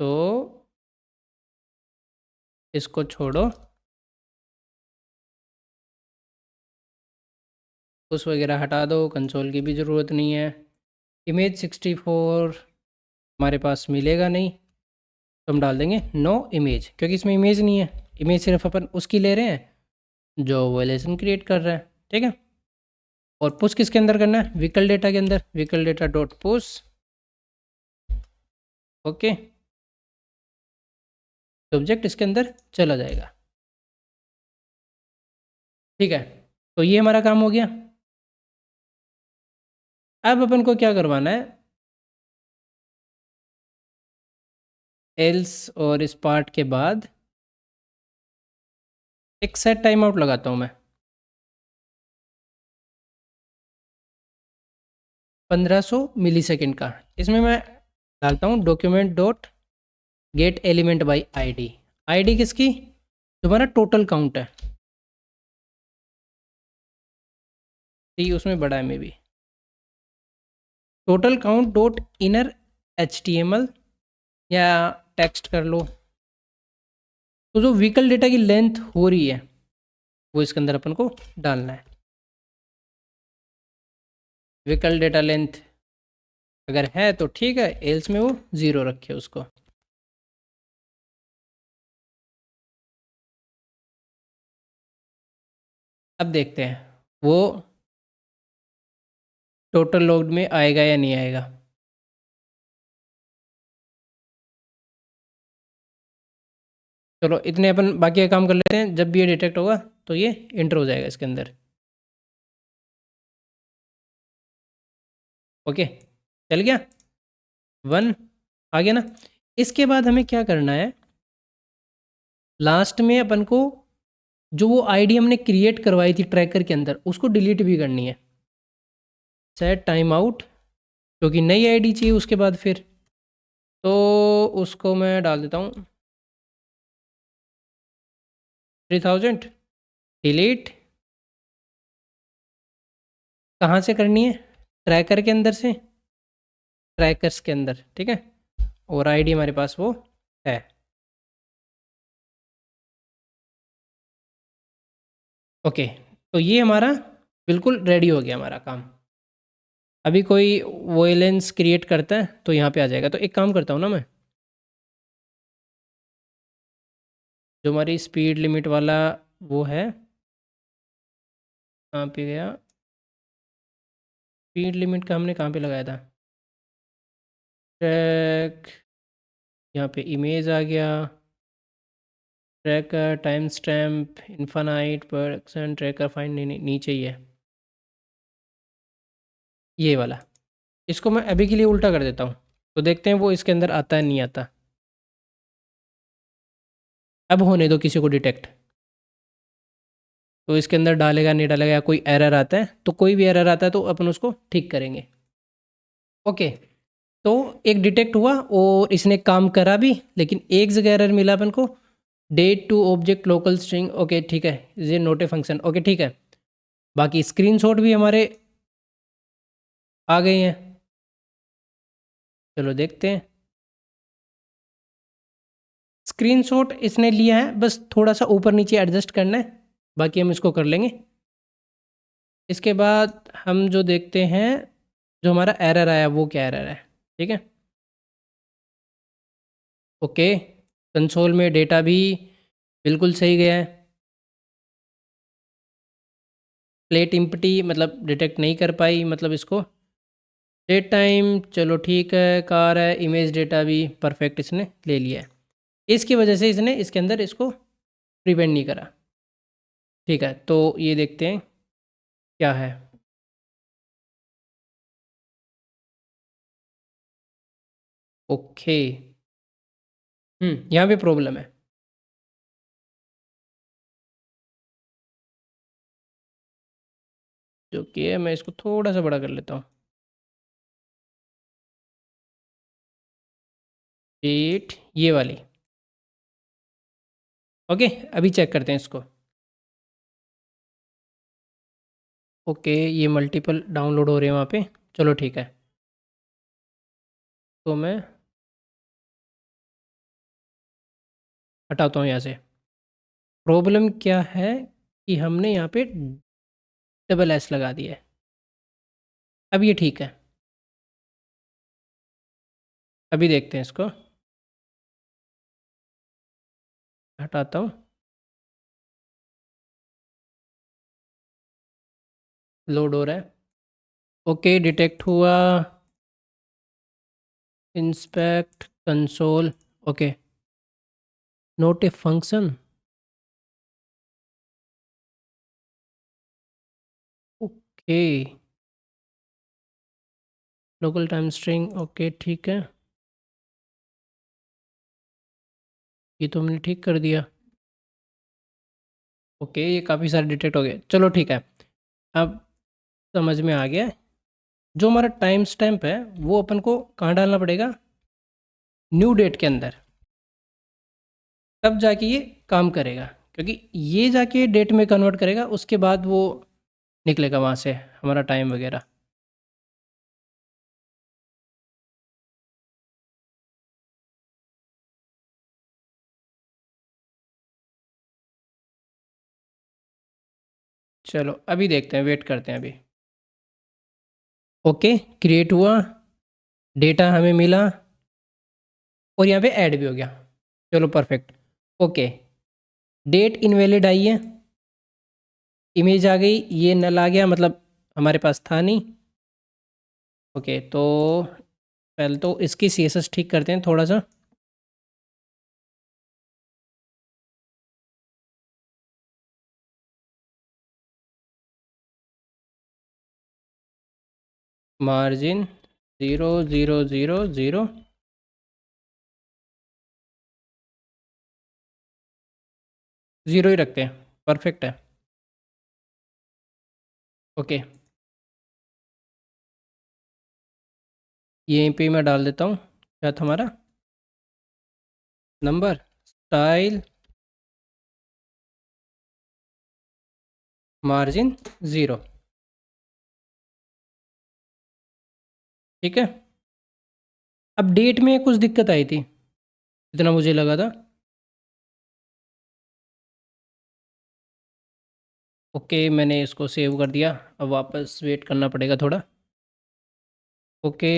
तो इसको छोड़ो, उस वगैरह हटा दो, कंसोल की भी ज़रूरत नहीं है। इमेज 64 हमारे पास मिलेगा नहीं, तो हम डाल देंगे नो इमेज, क्योंकि इसमें इमेज नहीं है। इमेज सिर्फ अपन उसकी ले रहे हैं जो वायलेशन क्रिएट कर रहा है, ठीक है। और पुश किसके अंदर करना है? व्हीकल डेटा के अंदर, vehicle data dot push. Okay, object इसके अंदर चला जाएगा, ठीक है। तो ये हमारा काम हो गया। अब अपन को क्या करवाना है, एल्स और इस पार्ट के बाद एक सेट टाइम आउट लगाता हूँ मैं, 1500 मिलीसेकंड का। इसमें मैं डालता हूँ document dot gate element by ID. ID किसकी? तुम्हारा टोटल काउंट है, ठीक, उसमें बड़ा है may be. Total count dot inner HTML या टेक्स्ट कर लो। तो जो व्हीकल डेटा की लेंथ हो रही है वो इसके अंदर अपन को डालना है। व्हीकल डेटा लेंथ अगर है तो ठीक है, एल्स में वो 0 रखे उसको। अब देखते हैं वो टोटल लोड में आएगा या नहीं आएगा। चलो इतने अपन बाकी का काम कर लेते हैं, जब भी ये डिटेक्ट होगा तो ये इंटर हो जाएगा इसके अंदर। ओके, चल गया, 1 आ गया ना। इसके बाद हमें क्या करना है, लास्ट में अपन को जो वो आईडी हमने क्रिएट करवाई थी ट्रैकर के अंदर उसको डिलीट भी करनी है। सेट टाइम आउट, क्योंकि नई आईडी चाहिए उसके बाद फिर, तो उसको मैं डाल देता हूँ 3000। डिलीट कहाँ से करनी है? ट्रैकर के अंदर से, ट्रैकर्स के अंदर, ठीक है। और आईडी हमारे पास वो है। ओके, तो ये हमारा बिल्कुल रेडी हो गया हमारा काम। अभी कोई वॉयलेंस क्रिएट करता है तो यहाँ पे आ जाएगा। तो एक काम करता हूँ ना मैं, जो हमारी स्पीड लिमिट वाला वो है, कहाँ पे गया? स्पीड लिमिट का हमने कहाँ पे लगाया था? ट्रैक, यहाँ पे इमेज आ गया, tracker time stamp infinite percent tracker find, नहीं नीचे ही है ये वाला। इसको मैं अभी के लिए उल्टा कर देता हूँ, तो देखते हैं वो इसके अंदर आता है नहीं आता। अब होने दो किसी को डिटेक्ट, तो इसके अंदर डालेगा नहीं डालेगा, या कोई एरर आता है, तो कोई भी एरर आता है तो अपन उसको ठीक करेंगे। ओके, तो एक डिटेक्ट हुआ और इसने काम करा भी, लेकिन एक जगह एरर मिला अपन को, date to object local string. Okay ठीक है, ये नोट ए फंक्शन, ओके ठीक है। बाकी स्क्रीनशॉट भी हमारे आ गए हैं, चलो देखते हैं। स्क्रीनशॉट इसने लिया है, बस थोड़ा सा ऊपर नीचे एडजस्ट करना है, बाकी हम इसको कर लेंगे। इसके बाद हम जो देखते हैं, जो हमारा एरर आया वो क्या एरर है, ठीक है। ओके, कंसोल में डेटा भी बिल्कुल सही गया है। प्लेट इम्पटी मतलब डिटेक्ट नहीं कर पाई, मतलब इसको डेट टाइम चलो ठीक है, कार है, इमेज डेटा भी परफेक्ट इसने ले लिया है। इसकी वजह से इसने इसके अंदर इसको प्रिवेंट नहीं करा, ठीक है। तो ये देखते हैं क्या है। ओके, यहाँ पे प्रॉब्लम है। जो कि है, मैं इसको थोड़ा सा बड़ा कर लेता हूँ। डेट ये वाली, ओके। अभी चेक करते हैं इसको। ओके, ये मल्टीपल डाउनलोड हो रहे हैं वहाँ पे, चलो ठीक है। तो मैं हटाता हूँ यहाँ से। प्रॉब्लम क्या है कि हमने यहाँ पे डबल एस लगा दिया है। अब ये ठीक है। अभी देखते हैं इसको, हटाता हूँ। लोड हो रहा है। ओके, डिटेक्ट हुआ। Inspect console. Okay, note a function. Okay, local time string. Okay ठीक है, ये तो हमने ठीक कर दिया। ओके, ये काफ़ी सारे डिटेक्ट हो गए। चलो ठीक है, अब समझ में आ गया है। जो हमारा टाइम स्टैम्प है वो अपन को कहाँ डालना पड़ेगा? न्यू डेट के अंदर। तब जाके ये काम करेगा, क्योंकि ये जाके डेट में कन्वर्ट करेगा, उसके बाद वो निकलेगा वहाँ से हमारा टाइम वगैरह। चलो अभी देखते हैं, वेट करते हैं अभी। ओके, क्रिएट हुआ, डेटा हमें मिला और यहाँ पे ऐड भी हो गया। चलो परफेक्ट। ओके, डेट इनवैलिड आई है, इमेज आ गई, ये नल आ गया, मतलब हमारे पास था नहीं। ओके, तो पहले तो इसकी सीएसएस ठीक करते हैं थोड़ा सा। मार्जिन 0 0 0 0, ज़ीरो ही रखते हैं, परफेक्ट है। ओके, यहीं पे मैं डाल देता हूँ, क्या था हमारा नंबर, स्टाइल, मार्जिन 0। ठीक है। अब डेट में कुछ दिक्कत आई थी, इतना मुझे लगा था। ओके, मैंने इसको सेव कर दिया, अब वापस वेट करना पड़ेगा थोड़ा। ओके,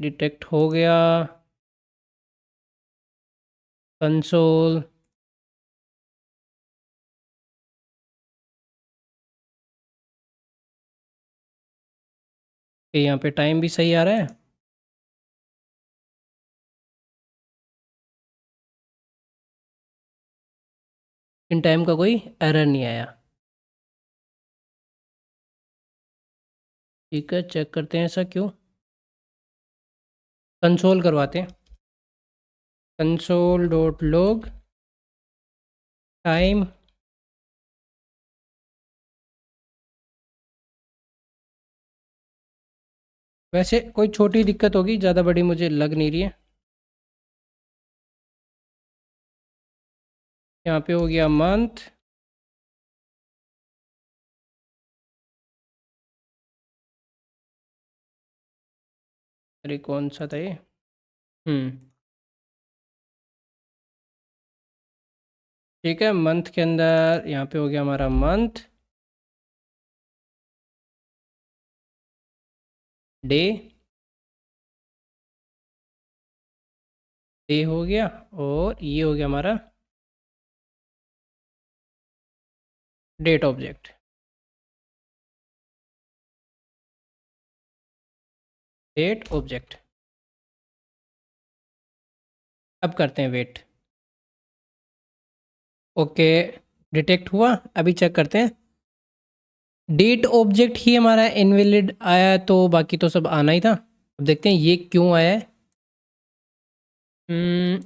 डिटेक्ट हो गया, कंसोल। यहाँ पे टाइम भी सही आ रहा है। इन टाइम का कोई एरर नहीं आया। ठीक है, चेक करते हैं ऐसा क्यों। कंसोल करवाते हैं, कंसोल डॉट लॉग टाइम। वैसे कोई छोटी दिक्कत होगी, ज़्यादा बड़ी मुझे लग नहीं रही है। यहाँ पे हो गया मंथ। अरे कौन सा था ये? हम्म, ठीक है, मंथ के अंदर यहाँ पे हो गया हमारा मंथ, डे, डे हो गया, और ये हो गया हमारा डेट ऑब्जेक्ट। Date object. अब करते हैं वेट। ओके, डिटेक्ट हुआ, अभी चेक करते हैं। डेट ऑब्जेक्ट ही हमारा इनवैलिड आया, तो बाकी तो सब आना ही था। अब देखते हैं ये क्यों आया है।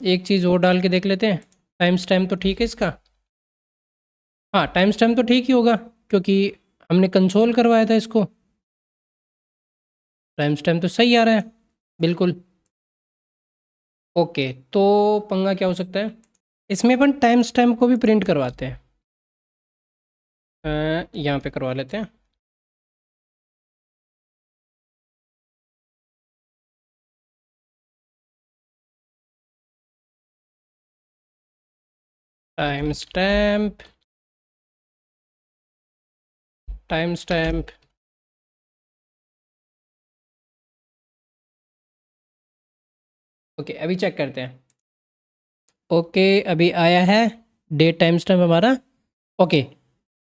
एक चीज़ और डाल के देख लेते हैं। टाइम स्टैम्प तो ठीक है इसका। हाँ, टाइम स्टैम्प तो ठीक ही होगा, क्योंकि हमने कंसोल करवाया था इसको। टाइम स्टैम्प तो सही आ रहा है, बिल्कुल। ओके, तो पंगा क्या हो सकता है, इसमें अपन टाइम स्टैम्प को भी प्रिंट करवाते हैं। यहाँ पे करवा लेते हैं। टाइम स्टैम्प ओके, अभी चेक करते हैं। ओके, अभी आया है डेट टाइम स्टैम्प हमारा। ओके,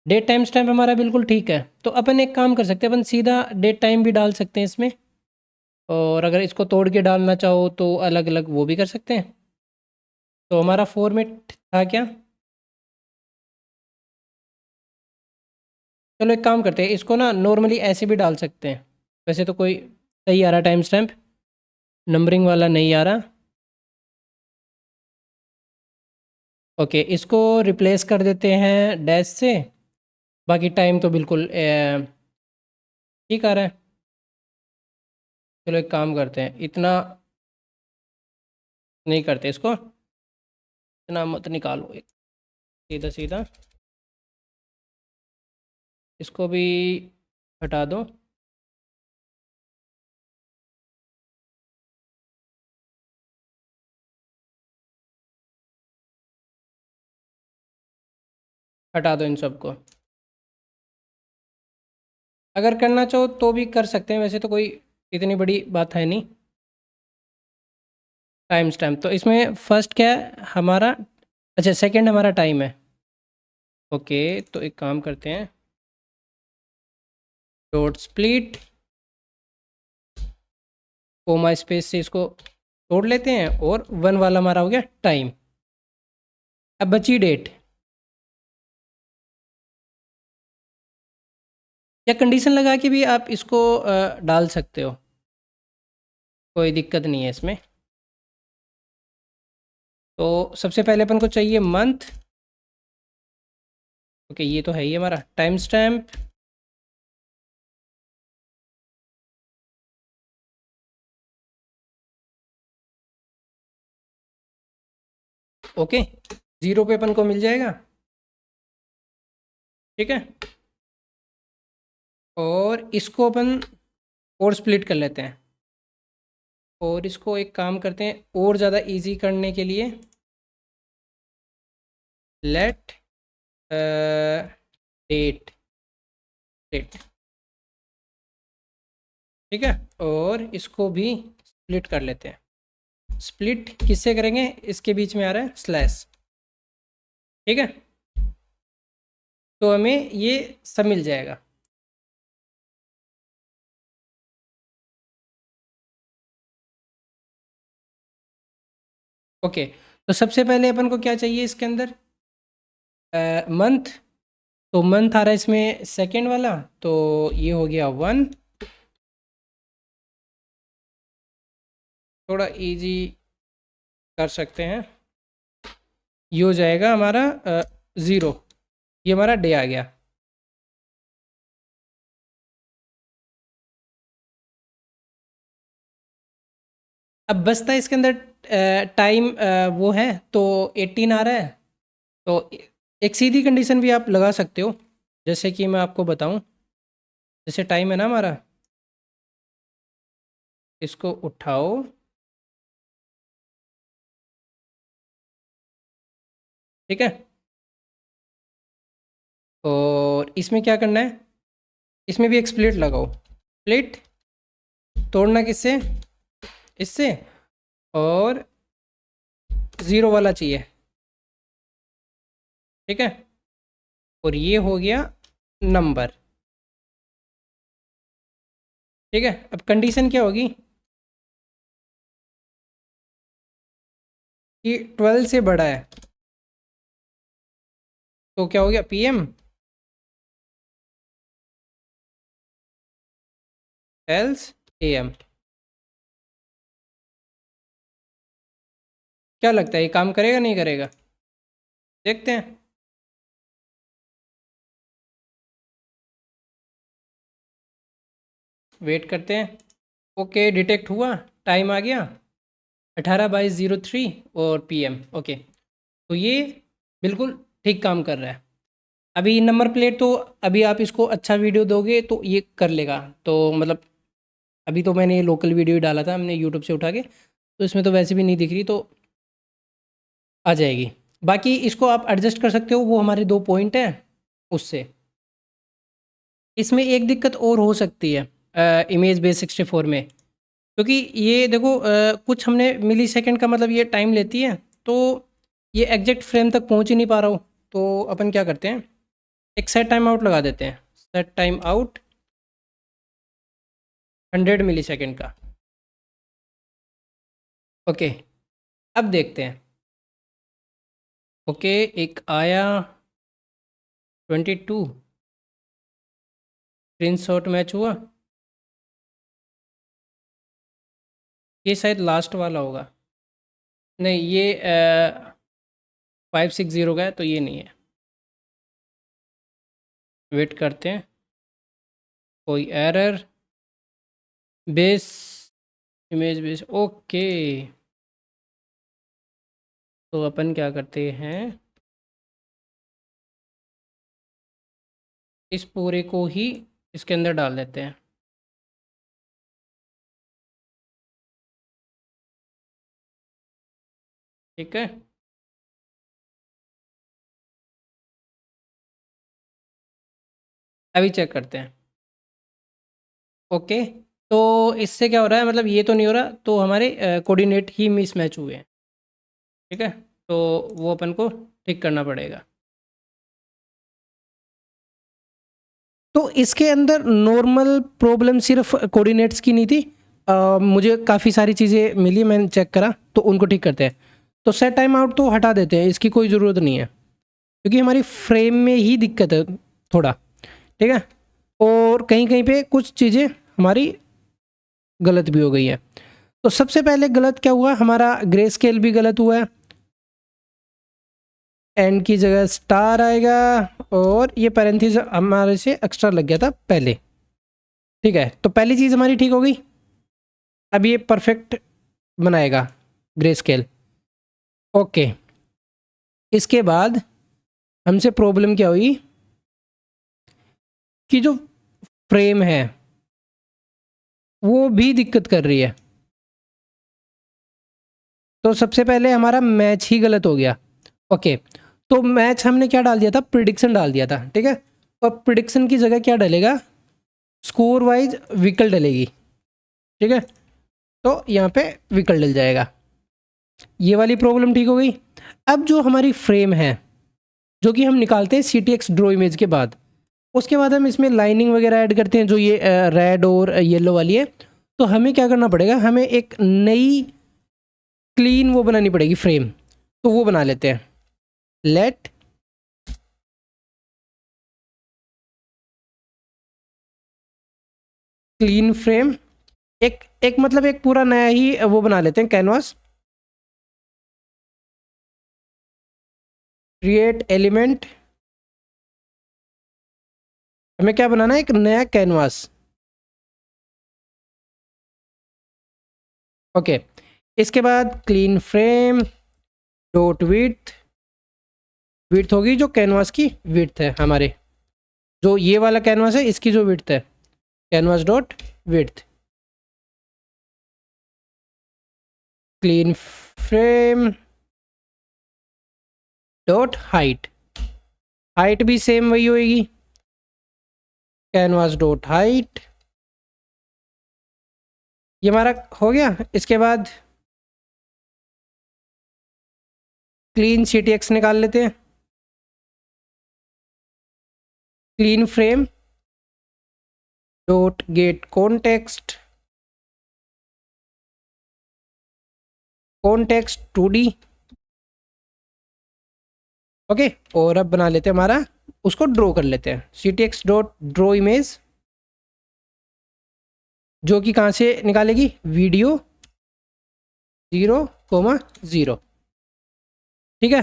डेट टाइम स्टैम्प हमारा बिल्कुल ठीक है। तो अपन एक काम कर सकते हैं, अपन सीधा डेट टाइम भी डाल सकते हैं इसमें, और अगर इसको तोड़ के डालना चाहो तो अलग अलग वो भी कर सकते हैं। तो हमारा फॉर्मेट था क्या? चलो एक काम करते हैं, इसको ना नॉर्मली ऐसे भी डाल सकते हैं। वैसे तो कोई सही आ रहा टाइम स्टैम्प, नंबरिंग वाला नहीं आ रहा। ओके, इसको रिप्लेस कर देते हैं डैश से। बाकी टाइम तो बिल्कुल ठीक आ रहा है। चलो एक काम करते हैं, इतना नहीं करते इसको, इतना मत निकालो, एक सीधा सीधा इसको भी हटा दो। हटा दो इन सबको। अगर करना चाहो तो भी कर सकते हैं, वैसे तो कोई इतनी बड़ी बात है नहीं। टाइम स्टैम्प तो इसमें फर्स्ट क्या है हमारा? अच्छा, सेकंड हमारा टाइम है। ओके, तो एक काम करते हैं, डॉट स्प्लिट कोमा स्पेस से इसको तोड़ लेते हैं, और वन वाला हमारा हो गया टाइम। अब बची डेट, या कंडीशन लगा के भी आप इसको डाल सकते हो, कोई दिक्कत नहीं है इसमें। तो सबसे पहले अपन को चाहिए मंथ। ओके, ये तो है ही हमारा टाइम स्टैम्प। ओके, ज़ीरो पे अपन को मिल जाएगा, ठीक है। और इसको अपन और स्प्लिट कर लेते हैं, और इसको एक काम करते हैं और ज़्यादा इजी करने के लिए, लेट डेट डेट, ठीक है। और इसको भी स्प्लिट कर लेते हैं। स्प्लिट किससे करेंगे? इसके बीच में आ रहा है स्लैश, ठीक है। तो हमें ये सब मिल जाएगा। ओके, तो सबसे पहले अपन को क्या चाहिए इसके अंदर? मंथ। तो मंथ आ रहा है इसमें सेकेंड वाला, तो ये हो गया 1। थोड़ा इजी कर सकते हैं, ये हो जाएगा हमारा 0। ये हमारा डे आ गया। अब बचता है इसके अंदर टाइम, वो है तो 18 आ रहा है। तो एक सीधी कंडीशन भी आप लगा सकते हो, जैसे कि मैं आपको बताऊं। जैसे टाइम है ना हमारा, इसको उठाओ, ठीक है। और इसमें क्या करना है? इसमें भी एक स्प्लिट लगाओ। स्प्लिट तोड़ना किससे? इससे। और ज़ीरो वाला चाहिए, ठीक है। और ये हो गया नंबर, ठीक है। अब कंडीशन क्या होगी कि 12 से बड़ा है, तो क्या हो गया? PM else AM। क्या लगता है ये काम करेगा नहीं करेगा? देखते हैं। वेट करते हैं। ओके, डिटेक्ट हुआ, टाइम आ गया 18/03 और PM। ओके, तो ये बिल्कुल ठीक काम कर रहा है। अभी नंबर प्लेट तो, अभी आप इसको अच्छा वीडियो दोगे तो ये कर लेगा। तो मतलब अभी तो मैंने ये लोकल वीडियो ही डाला था हमने यूट्यूब से उठा के, तो इसमें तो वैसे भी नहीं दिख रही, तो आ जाएगी। बाकी इसको आप एडजस्ट कर सकते हो, वो हमारे 2 पॉइंट हैं उससे। इसमें एक दिक्कत और हो सकती है इमेज बेस 64 में, क्योंकि ये देखो कुछ हमने मिली सेकेंड का मतलब ये टाइम लेती है, तो ये एग्जैक्ट फ्रेम तक पहुंच ही नहीं पा रहा हूँ। तो अपन क्या करते हैं, एक सेट टाइम आउट लगा देते हैं, सेट टाइम आउट 100 मिली सेकेंड का। ओके, अब देखते हैं। ओके, एक आया 22 स्क्रीनशॉट मैच हुआ, ये शायद लास्ट वाला होगा। नहीं, ये 560 का है, तो ये नहीं है। वेट करते हैं, कोई error, base image base. Okay, तो अपन क्या करते हैं, इस पूरे को ही इसके अंदर डाल देते हैं। ठीक है, अभी चेक करते हैं। ओके, तो इससे क्या हो रहा है, मतलब ये तो नहीं हो रहा, तो हमारे कोऑर्डिनेट ही मिसमैच हुए हैं। ठीक है, तो वो अपन को ठीक करना पड़ेगा। तो इसके अंदर नॉर्मल प्रॉब्लम सिर्फ कोऑर्डिनेट्स की नहीं थी, मुझे काफ़ी सारी चीज़ें मिली, मैंने चेक करा, तो उनको ठीक करते हैं। तो सेट टाइम आउट तो हटा देते हैं, इसकी कोई ज़रूरत नहीं है, क्योंकि हमारी फ्रेम में ही दिक्कत है थोड़ा। ठीक है, और कहीं कहीं पे कुछ चीज़ें हमारी गलत भी हो गई है। तो सबसे पहले गलत क्या हुआ, हमारा ग्रे स्केल भी गलत हुआ है, एंड की जगह स्टार आएगा, और ये पैरेंथेसिस हमारे से एक्स्ट्रा लग गया था पहले। ठीक है, तो पहली चीज़ हमारी ठीक हो गई। अब ये परफेक्ट बनाएगा ग्रे स्केल। ओके, इसके बाद हमसे प्रॉब्लम क्या हुई कि जो फ्रेम है वो भी दिक्कत कर रही है। तो सबसे पहले हमारा मैच ही गलत हो गया। ओके, तो मैच हमने क्या डाल दिया था, प्रिडिक्शन डाल दिया था। ठीक है, और प्रिडिक्शन की जगह क्या डलेगा, स्कोर वाइज विकल डलेगी। ठीक है, तो यहाँ पे विकल डल जाएगा, ये वाली प्रॉब्लम ठीक हो गई। अब जो हमारी फ्रेम है, जो कि हम निकालते हैं CTX ड्रॉ इमेज के बाद, उसके बाद हम इसमें लाइनिंग वगैरह ऐड करते हैं, जो ये रेड और येलो वाली है। तो हमें क्या करना पड़ेगा, हमें एक नई क्लीन वो बनानी पड़ेगी फ्रेम। तो वो बना लेते हैं, लेट क्लीन फ्रेम। एक एक मतलब एक पूरा नया ही वो बना लेते हैं, कैनवास, क्रिएट एलिमेंट। हमें क्या बनाना है, एक नया कैनवास। ओके, इसके बाद clean frame dot width. Width होगी जो कैनवास की विड्थ है, हमारे जो ये वाला कैनवास है इसकी जो विड्थ है, canvas dot width. Clean frame dot height, height भी सेम वही होगी, कैनवास डॉट हाइट। ये हमारा हो गया। इसके बाद क्लीन CTX निकाल लेते हैं, clean frame dot get context, context 2D। Okay, और अब बना लेते हैं हमारा, उसको ड्रॉ कर लेते हैं, CTX डॉट ड्रॉ इमेज, जो कि कहाँ से निकालेगी, वीडियो 0,0। ठीक है,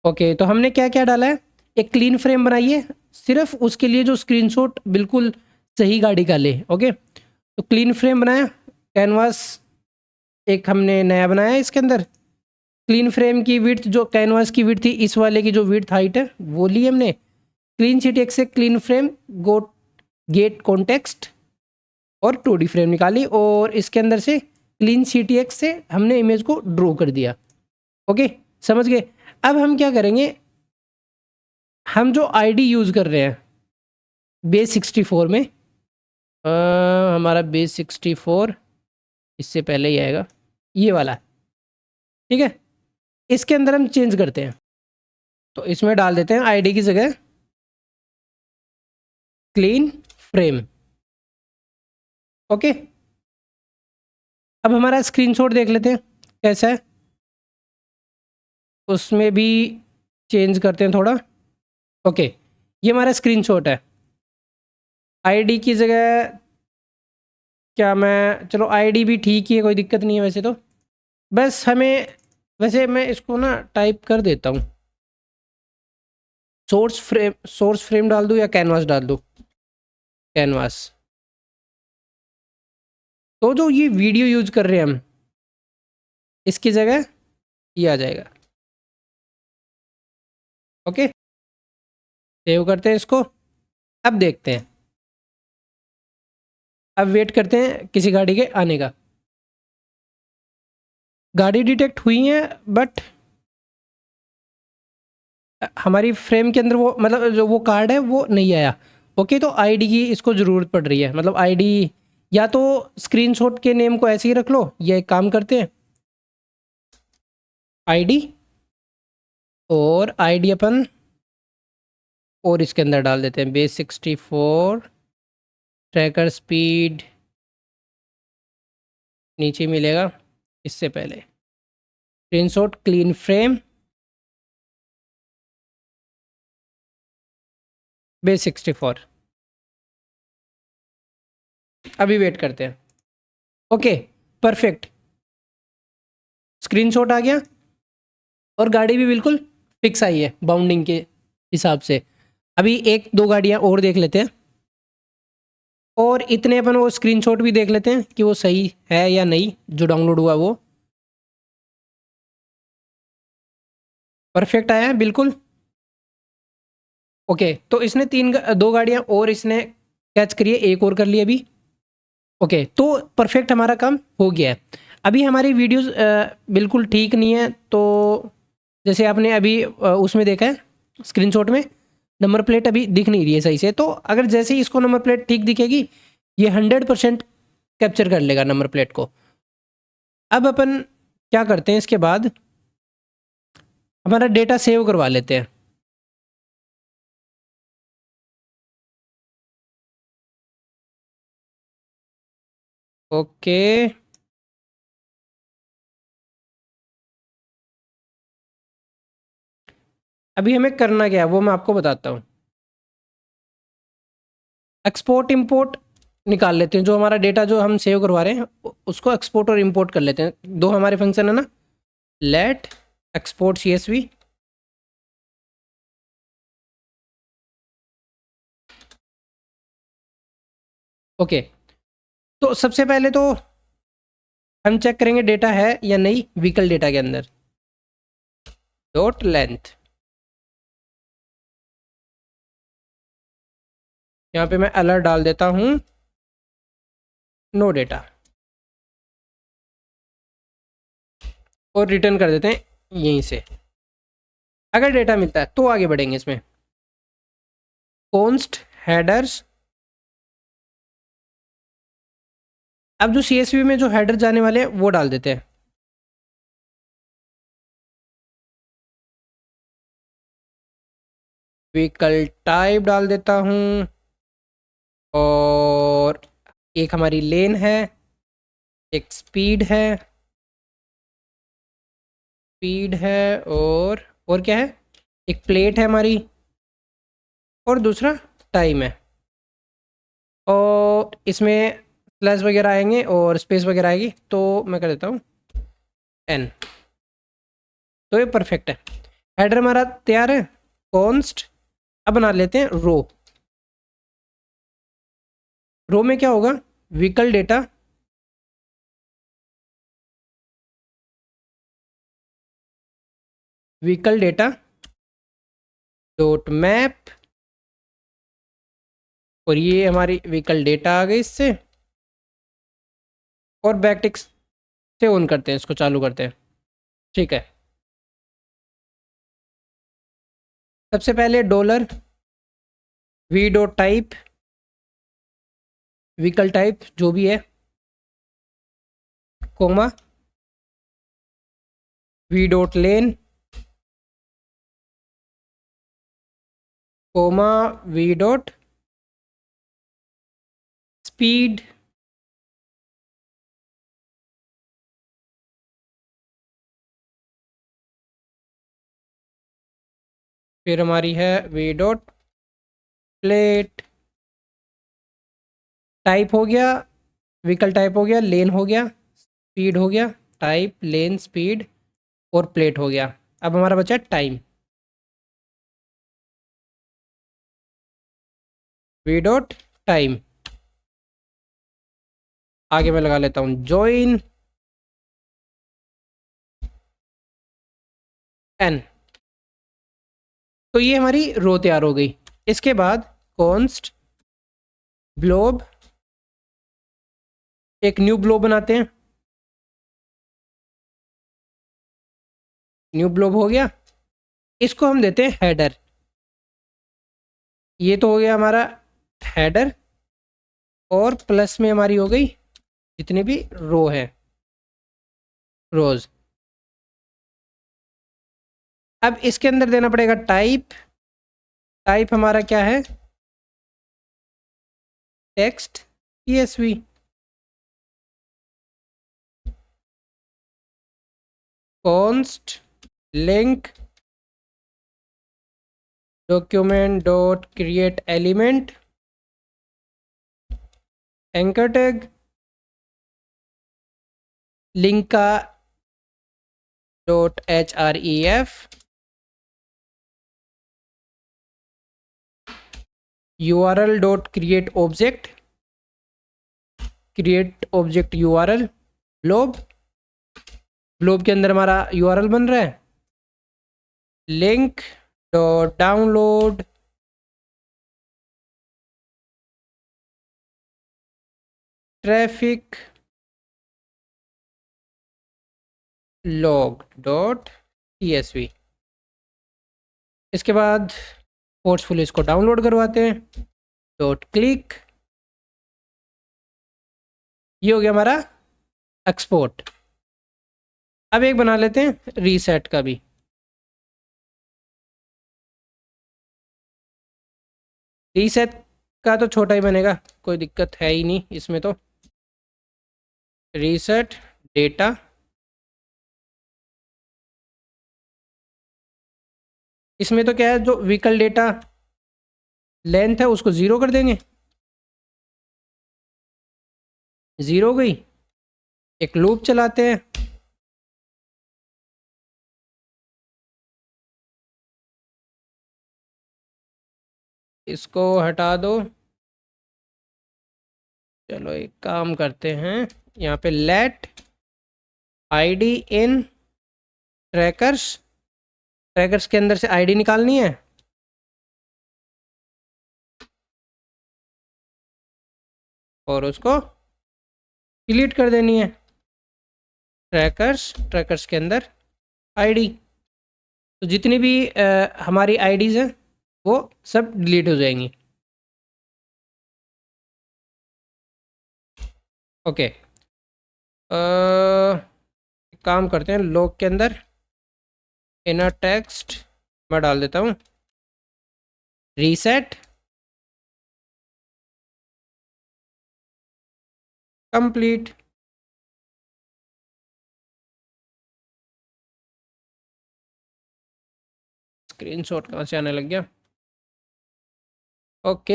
ओके, तो हमने क्या क्या डाला है, एक क्लीन फ्रेम बनाई है सिर्फ उसके लिए जो स्क्रीनशॉट बिल्कुल सही गाड़ी का ले। ओके, तो क्लीन फ्रेम बनाया, कैनवास एक हमने नया बनाया है इसके अंदर। क्लीन फ्रेम की विड्थ, जो कैनवास की विड्थ थी इस वाले की जो विड्थ हाइट है वो ली हमने। क्लीन CTX से क्लीन फ्रेम गो गेट कॉन्टेक्स्ट और 2D फ्रेम निकाली, और इसके अंदर से क्लीन CTX से हमने इमेज को ड्रॉ कर दिया। ओके, समझ गए। अब हम क्या करेंगे, हम जो आईडी यूज़ कर रहे हैं बेस 64 में, हमारा बेस 64 इससे पहले ही आएगा, ये वाला, ठीक है। इसके अंदर हम चेंज करते हैं, तो इसमें डाल देते हैं आईडी की जगह क्लीन फ्रेम। ओके, अब हमारा स्क्रीनशॉट देख लेते हैं कैसा है, उसमें भी चेंज करते हैं थोड़ा। ओके, ये हमारा स्क्रीनशॉट है। आईडी की जगह क्या मैं, चलो आईडी भी ठीक ही है, कोई दिक्कत नहीं है वैसे तो। बस हमें, वैसे मैं इसको ना टाइप कर देता हूँ, सोर्स फ्रेम डाल दूँ या कैनवास डाल दूँ, कैनवास। तो जो ये वीडियो यूज कर रहे हैं हम, इसकी जगह ये आ जाएगा। ओके, सेव करते हैं इसको। अब देखते हैं, अब वेट करते हैं किसी गाड़ी के आने का। गाड़ी डिटेक्ट हुई है, बट हमारी फ्रेम के अंदर वो, मतलब जो वो कार्ड है वो नहीं आया। ओके, तो आईडी की इसको ज़रूरत पड़ रही है, मतलब आईडी, या तो स्क्रीनशॉट के नेम को ऐसे ही रख लो, या एक काम करते हैं, आईडी और आईडी अपन और इसके अंदर डाल देते हैं बेस 64 ट्रैकर स्पीड, नीचे मिलेगा इससे पहले स्क्रीनशॉट क्लीन फ्रेम बेस 64। अभी वेट करते हैं। ओके, परफेक्ट, स्क्रीनशॉट आ गया और गाड़ी भी बिल्कुल फिक्स आई है बाउंडिंग के हिसाब से। अभी एक दो गाड़ियाँ और देख लेते हैं, और इतने अपन वो स्क्रीनशॉट भी देख लेते हैं कि वो सही है या नहीं, जो डाउनलोड हुआ वो परफेक्ट आया है बिल्कुल। ओके, तो इसने दो गाड़ियाँ और इसने कैच करी है, एक और कर ली अभी। ओके, तो परफेक्ट हमारा काम हो गया है। अभी हमारी वीडियोस बिल्कुल ठीक नहीं है, तो जैसे आपने अभी उसमें देखा है स्क्रीनशॉट में, नंबर प्लेट अभी दिख नहीं रही है सही से। तो अगर जैसे ही इसको नंबर प्लेट ठीक दिखेगी, ये 100% कैप्चर कर लेगा नंबर प्लेट को। अब अपन क्या करते हैं, इसके बाद हमारा डेटा सेव करवा लेते हैं। ओके, अभी हमें करना क्या है वो मैं आपको बताता हूँ। एक्सपोर्ट इंपोर्ट निकाल लेते हैं, जो हमारा डेटा जो हम सेव करवा रहे हैं उसको एक्सपोर्ट और इंपोर्ट कर लेते हैं। दो हमारे फंक्शन है ना, लेट एक्सपोर्ट CSV, ओके। तो सबसे पहले तो हम चेक करेंगे डेटा है या नहीं व्हीकल डेटा के अंदर। डॉट लेंथ, यहाँ पे मैं अलर्ट डाल देता हूँ, नो डेटा, और रिटर्न कर देते हैं यहीं से। अगर डेटा मिलता है तो आगे बढ़ेंगे इसमें। कॉन्स्ट हेडर्स, अब जो CSV में जो हेडर जाने वाले हैं वो डाल देते हैं। व्हीकल टाइप डाल देता हूँ, और एक हमारी लेन है, एक स्पीड है, और क्या है, एक प्लेट है हमारी, और दूसरा टाइम है। और इसमें स्लैश वगैरह आएंगे और स्पेस वगैरह आएगी, तो मैं कर देता हूँ n। तो ये परफेक्ट है, हेडर हमारा तैयार है। कॉन्स्ट, अब बना लेते हैं रो। रो में क्या होगा, व्हीकल डेटा, डॉट मैप, और ये हमारी व्हीकल डेटा आ गई इससे, और बैकटिक्स से ऑन करते हैं, इसको चालू करते हैं, ठीक है। सबसे पहले dollar V dot type, vehicle type जो भी है, कोमा वी डॉट लेन, कोमा वी डॉट स्पीड, फिर हमारी है वी डॉट प्लेट, टाइप हो गया, व्हीकल टाइप हो गया, लेन हो गया, स्पीड हो गया, टाइप लेन स्पीड और प्लेट हो गया। अब हमारा बचा टाइम, वी डॉट टाइम। आगे मैं लगा लेता हूँ जॉइन एन। तो ये हमारी रो तैयार हो गई। इसके बाद कॉन्स्ट ब्लोब, एक न्यू ब्लोब बनाते हैं, न्यू ब्लोब हो गया। इसको हम देते हैं हेडर। ये तो हो गया हमारा हेडर, और प्लस में हमारी हो गई जितनी भी रो है, रोज। अब इसके अंदर देना पड़ेगा टाइप। टाइप हमारा क्या है, text CSV। Const link document dot create element, anchor tag link का dot href, url dot create object, create object url blob. Blob के अंदर हमारा url बन रहा है, link dot download traffic log dot CSV। इसके बाद फोर्सफुल इसको डाउनलोड करवाते हैं, डॉट क्लिक। ये हो गया हमारा एक्सपोर्ट। अब एक बना लेते हैं रीसेट का भी। रीसेट का तो छोटा ही बनेगा, कोई दिक्कत है ही नहीं इसमें। तो रीसेट डेटा, इसमें तो क्या है, जो व्हीकल डेटा लेंथ है उसको 0 कर देंगे, 0 हो गई। एक लूप चलाते हैं, इसको हटा दो। चलो एक काम करते हैं, यहाँ पे let ID in trackers, trackers के अंदर से आईडी निकालनी है, और उसको डिलीट कर देनी है। ट्रैकर्स, ट्रैकर्स के अंदर आईडी, तो जितनी भी हमारी आईडीज हैं वो सब डिलीट हो जाएंगी। ओके, काम करते हैं, लॉग के अंदर इनर टेक्स्ट मैं डाल देता हूँ, रीसेट कंप्लीट। स्क्रीनशॉट कहाँ से आने लग गया। ओके,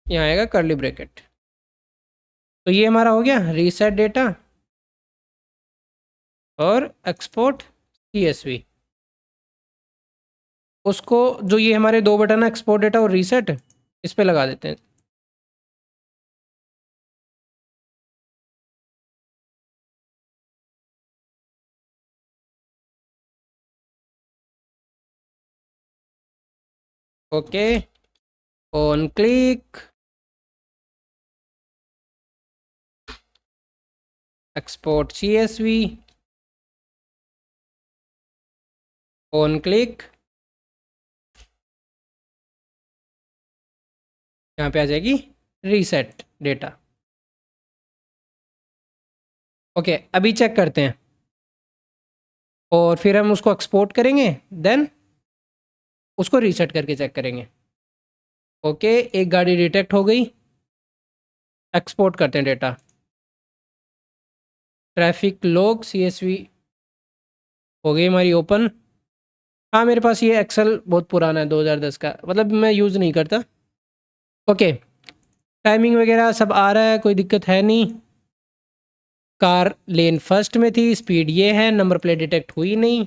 यहाँ आएगा कर्ली ब्रैकेट। तो ये हमारा हो गया रीसेट डेटा और एक्सपोर्ट CSV। उसको जो ये हमारे दो बटन है, एक्सपोर्ट डेटा और रीसेट, इस पे लगा देते हैं। Okay, on click, export CSV, on click, यहाँ पे आ जाएगी रीसेट डेटा। ओके, अभी चेक करते हैं और फिर हम उसको एक्सपोर्ट करेंगे, देन उसको रीसेट करके चेक करेंगे। ओके, एक गाड़ी डिटेक्ट हो गई, एक्सपोर्ट करते हैं डेटा। ट्रैफिक लॉग CSV हो गई हमारी ओपन। हाँ, मेरे पास ये एक्सेल बहुत पुराना है, 2010 का, मतलब मैं यूज़ नहीं करता। ओके, टाइमिंग वगैरह सब आ रहा है, कोई दिक्कत है नहीं। कार लेन फर्स्ट में थी, स्पीड ये है, नंबर प्लेट डिटेक्ट हुई नहीं,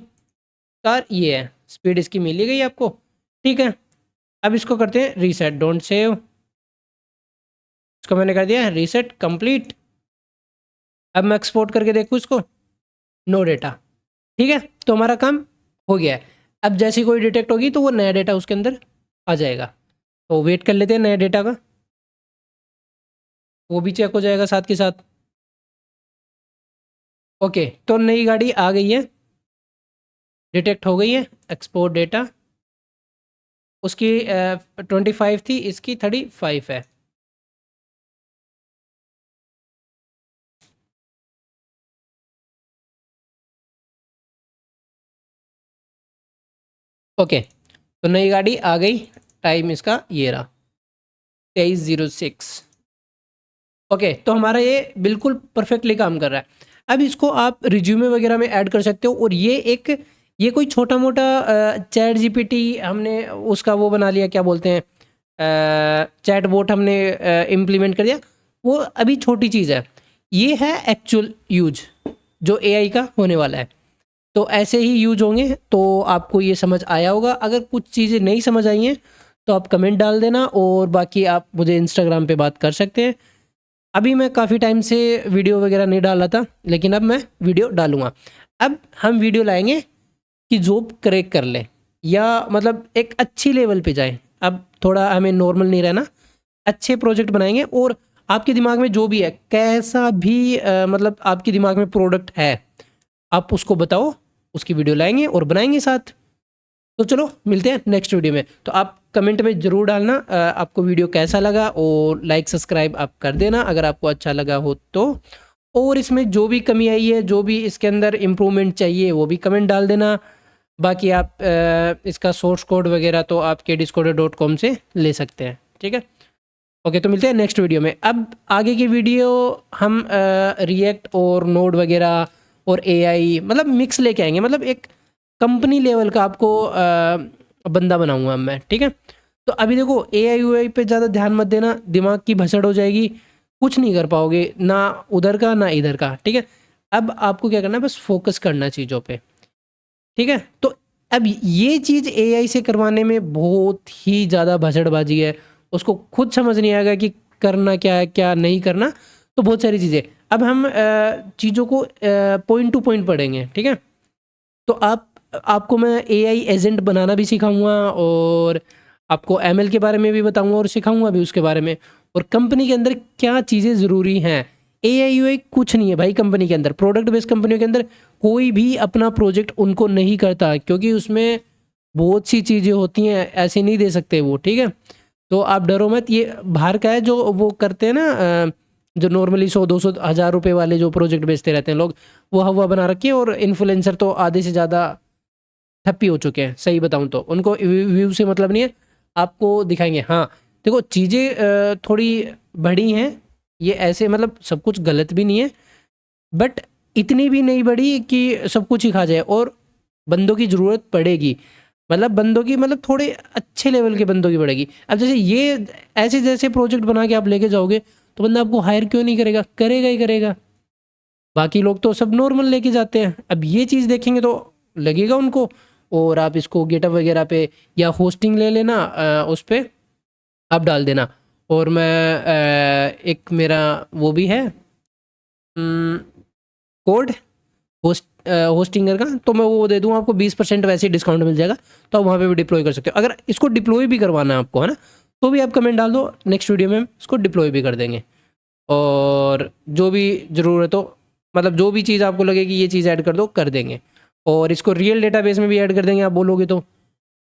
कार ये है, स्पीड इसकी मिली गई आपको। ठीक है, अब इसको करते हैं रीसेट, डोंट सेव। इसको मैंने कर दिया रीसेट कंप्लीट। अब मैं एक्सपोर्ट करके देखूँ इसको, नो डेटा। ठीक है, तो हमारा काम हो गया है। अब जैसी कोई डिटेक्ट होगी तो वो नया डेटा उसके अंदर आ जाएगा। तो वेट कर लेते हैं नए डेटा का, वो भी चेक हो जाएगा साथ के साथ। ओके, तो नई गाड़ी आ गई है, डिटेक्ट हो गई है, एक्सपोर्ट डेटा। उसकी 25 थी, इसकी 35 है। ओके, तो नई गाड़ी आ गई, टाइम इसका ये रहा 23:06। ओके, तो हमारा ये बिल्कुल परफेक्टली काम कर रहा है। अब इसको आप रिज्यूमे वगैरह में ऐड कर सकते हो। और ये कोई छोटा मोटा चैट जीपीटी हमने उसका वो बना लिया, क्या बोलते हैं, चैट बोट हमने इम्प्लीमेंट कर दिया, वो अभी छोटी चीज़ है। ये है एक्चुअल यूज जो एआई का होने वाला है। तो ऐसे ही यूज होंगे, तो आपको ये समझ आया होगा। अगर कुछ चीज़ें नहीं समझ आई हैं तो आप कमेंट डाल देना, और बाकी आप मुझे इंस्टाग्राम पे बात कर सकते हैं। अभी मैं काफ़ी टाइम से वीडियो वगैरह नहीं डाल रहा था, लेकिन अब मैं वीडियो डालूँगा। अब हम वीडियो लाएंगे कि जॉब क्रैक कर ले, या मतलब एक अच्छी लेवल पे जाए। अब थोड़ा हमें नॉर्मल नहीं रहना, अच्छे प्रोजेक्ट बनाएंगे। और आपके दिमाग में जो भी है, कैसा भी मतलब आपके दिमाग में प्रोडक्ट है, आप उसको बताओ, उसकी वीडियो लाएंगे और बनाएंगे साथ। तो चलो मिलते हैं नेक्स्ट वीडियो में। तो आप कमेंट में ज़रूर डालना आपको वीडियो कैसा लगा, और लाइक सब्सक्राइब आप कर देना अगर आपको अच्छा लगा हो तो। और इसमें जो भी कमी आई है, जो भी इसके अंदर इम्प्रूवमेंट चाहिए, वो भी कमेंट डाल देना। बाकी आप इसका सोर्स कोड वगैरह तो आप kdiscoder.com से ले सकते हैं। ठीक है, ओके, तो मिलते हैं नेक्स्ट वीडियो में। अब आगे की वीडियो हम रिएक्ट और नोड वगैरह और एआई मतलब मिक्स लेके आएंगे, मतलब एक कंपनी लेवल का आपको बंदा बनाऊंगा मैं। ठीक है, तो अभी देखो एआई यूआई पे ज़्यादा ध्यान मत देना, दिमाग की भसड़ हो जाएगी, कुछ नहीं कर पाओगे, ना उधर का ना इधर का। ठीक है, अब आपको क्या करना है, बस फोकस करना चीज़ों पे। ठीक है, तो अब ये चीज़ एआई से करवाने में बहुत ही ज़्यादा भसड़बाजी है, उसको खुद समझ नहीं आएगा कि करना क्या है क्या नहीं करना। तो बहुत सारी चीज़ें अब हम चीज़ों को पॉइंट टू पॉइंट पढ़ेंगे। ठीक है, तो आपको मैं एआई एजेंट बनाना भी सिखाऊंगा, और आपको एमएल के बारे में भी बताऊंगा और सिखाऊंगा भी उसके बारे में, और कंपनी के अंदर क्या चीज़ें ज़रूरी हैं। एआई यूआई कुछ नहीं है भाई कंपनी के अंदर, प्रोडक्ट बेस्ड कंपनियों के अंदर कोई भी अपना प्रोजेक्ट उनको नहीं करता, क्योंकि उसमें बहुत सी चीज़ें होती हैं, ऐसे नहीं दे सकते वो। ठीक है, तो आप डरो मत, ये बाहर का है जो वो करते हैं ना, जो नॉर्मली 100-200 हज़ार रुपए वाले जो प्रोजेक्ट बेचते रहते हैं लोग, वो हवा बना रखी है। और इन्फ्लुएंसर तो आधे से ज़्यादा हैप्पी हो चुके हैं, सही बताऊं तो उनको व्यू से मतलब नहीं है, आपको दिखाएंगे। हाँ देखो, चीज़ें थोड़ी बड़ी हैं, ये ऐसे मतलब सब कुछ गलत भी नहीं है, बट इतनी भी नहीं बड़ी कि सब कुछ ही खा जाए। और बंदों की ज़रूरत पड़ेगी, मतलब बंदों की मतलब थोड़े अच्छे लेवल के बंदों की पड़ेगी। अब जैसे ये ऐसे जैसे प्रोजेक्ट बना के आप लेके जाओगे, तो बंदा आपको हायर क्यों नहीं करेगा, करेगा ही करेगा। बाकी लोग तो सब नॉर्मल लेके जाते हैं, अब ये चीज़ देखेंगे तो लगेगा उनको। और आप इसको गेटअप वगैरह पे या होस्टिंग ले लेना, उस पर आप डाल देना। और मैं एक मेरा वो भी है कोड होस्टिंगर का, तो मैं वो दे दूँ आपको, 20% वैसे ही डिस्काउंट मिल जाएगा, तो आप वहाँ पे भी डिप्लॉय कर सकते हो। अगर इसको डिप्लॉय भी करवाना है आपको, है ना, तो भी आप कमेंट डाल दो, नेक्स्ट वीडियो में इसको डिप्लॉय भी कर देंगे। और जो भी ज़रूरत हो, मतलब जो भी चीज़ आपको लगे कि ये चीज़ ऐड कर दो, कर देंगे। और इसको रियल डेटाबेस में भी ऐड कर देंगे आप बोलोगे तो।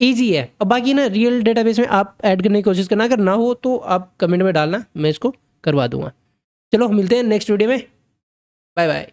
ईजी है। अब बाकी ना रियल डेटाबेस में आप ऐड करने की कोशिश करना, अगर ना हो तो आप कमेंट में डालना, मैं इसको करवा दूंगा। चलो मिलते हैं नेक्स्ट वीडियो में, बाय बाय।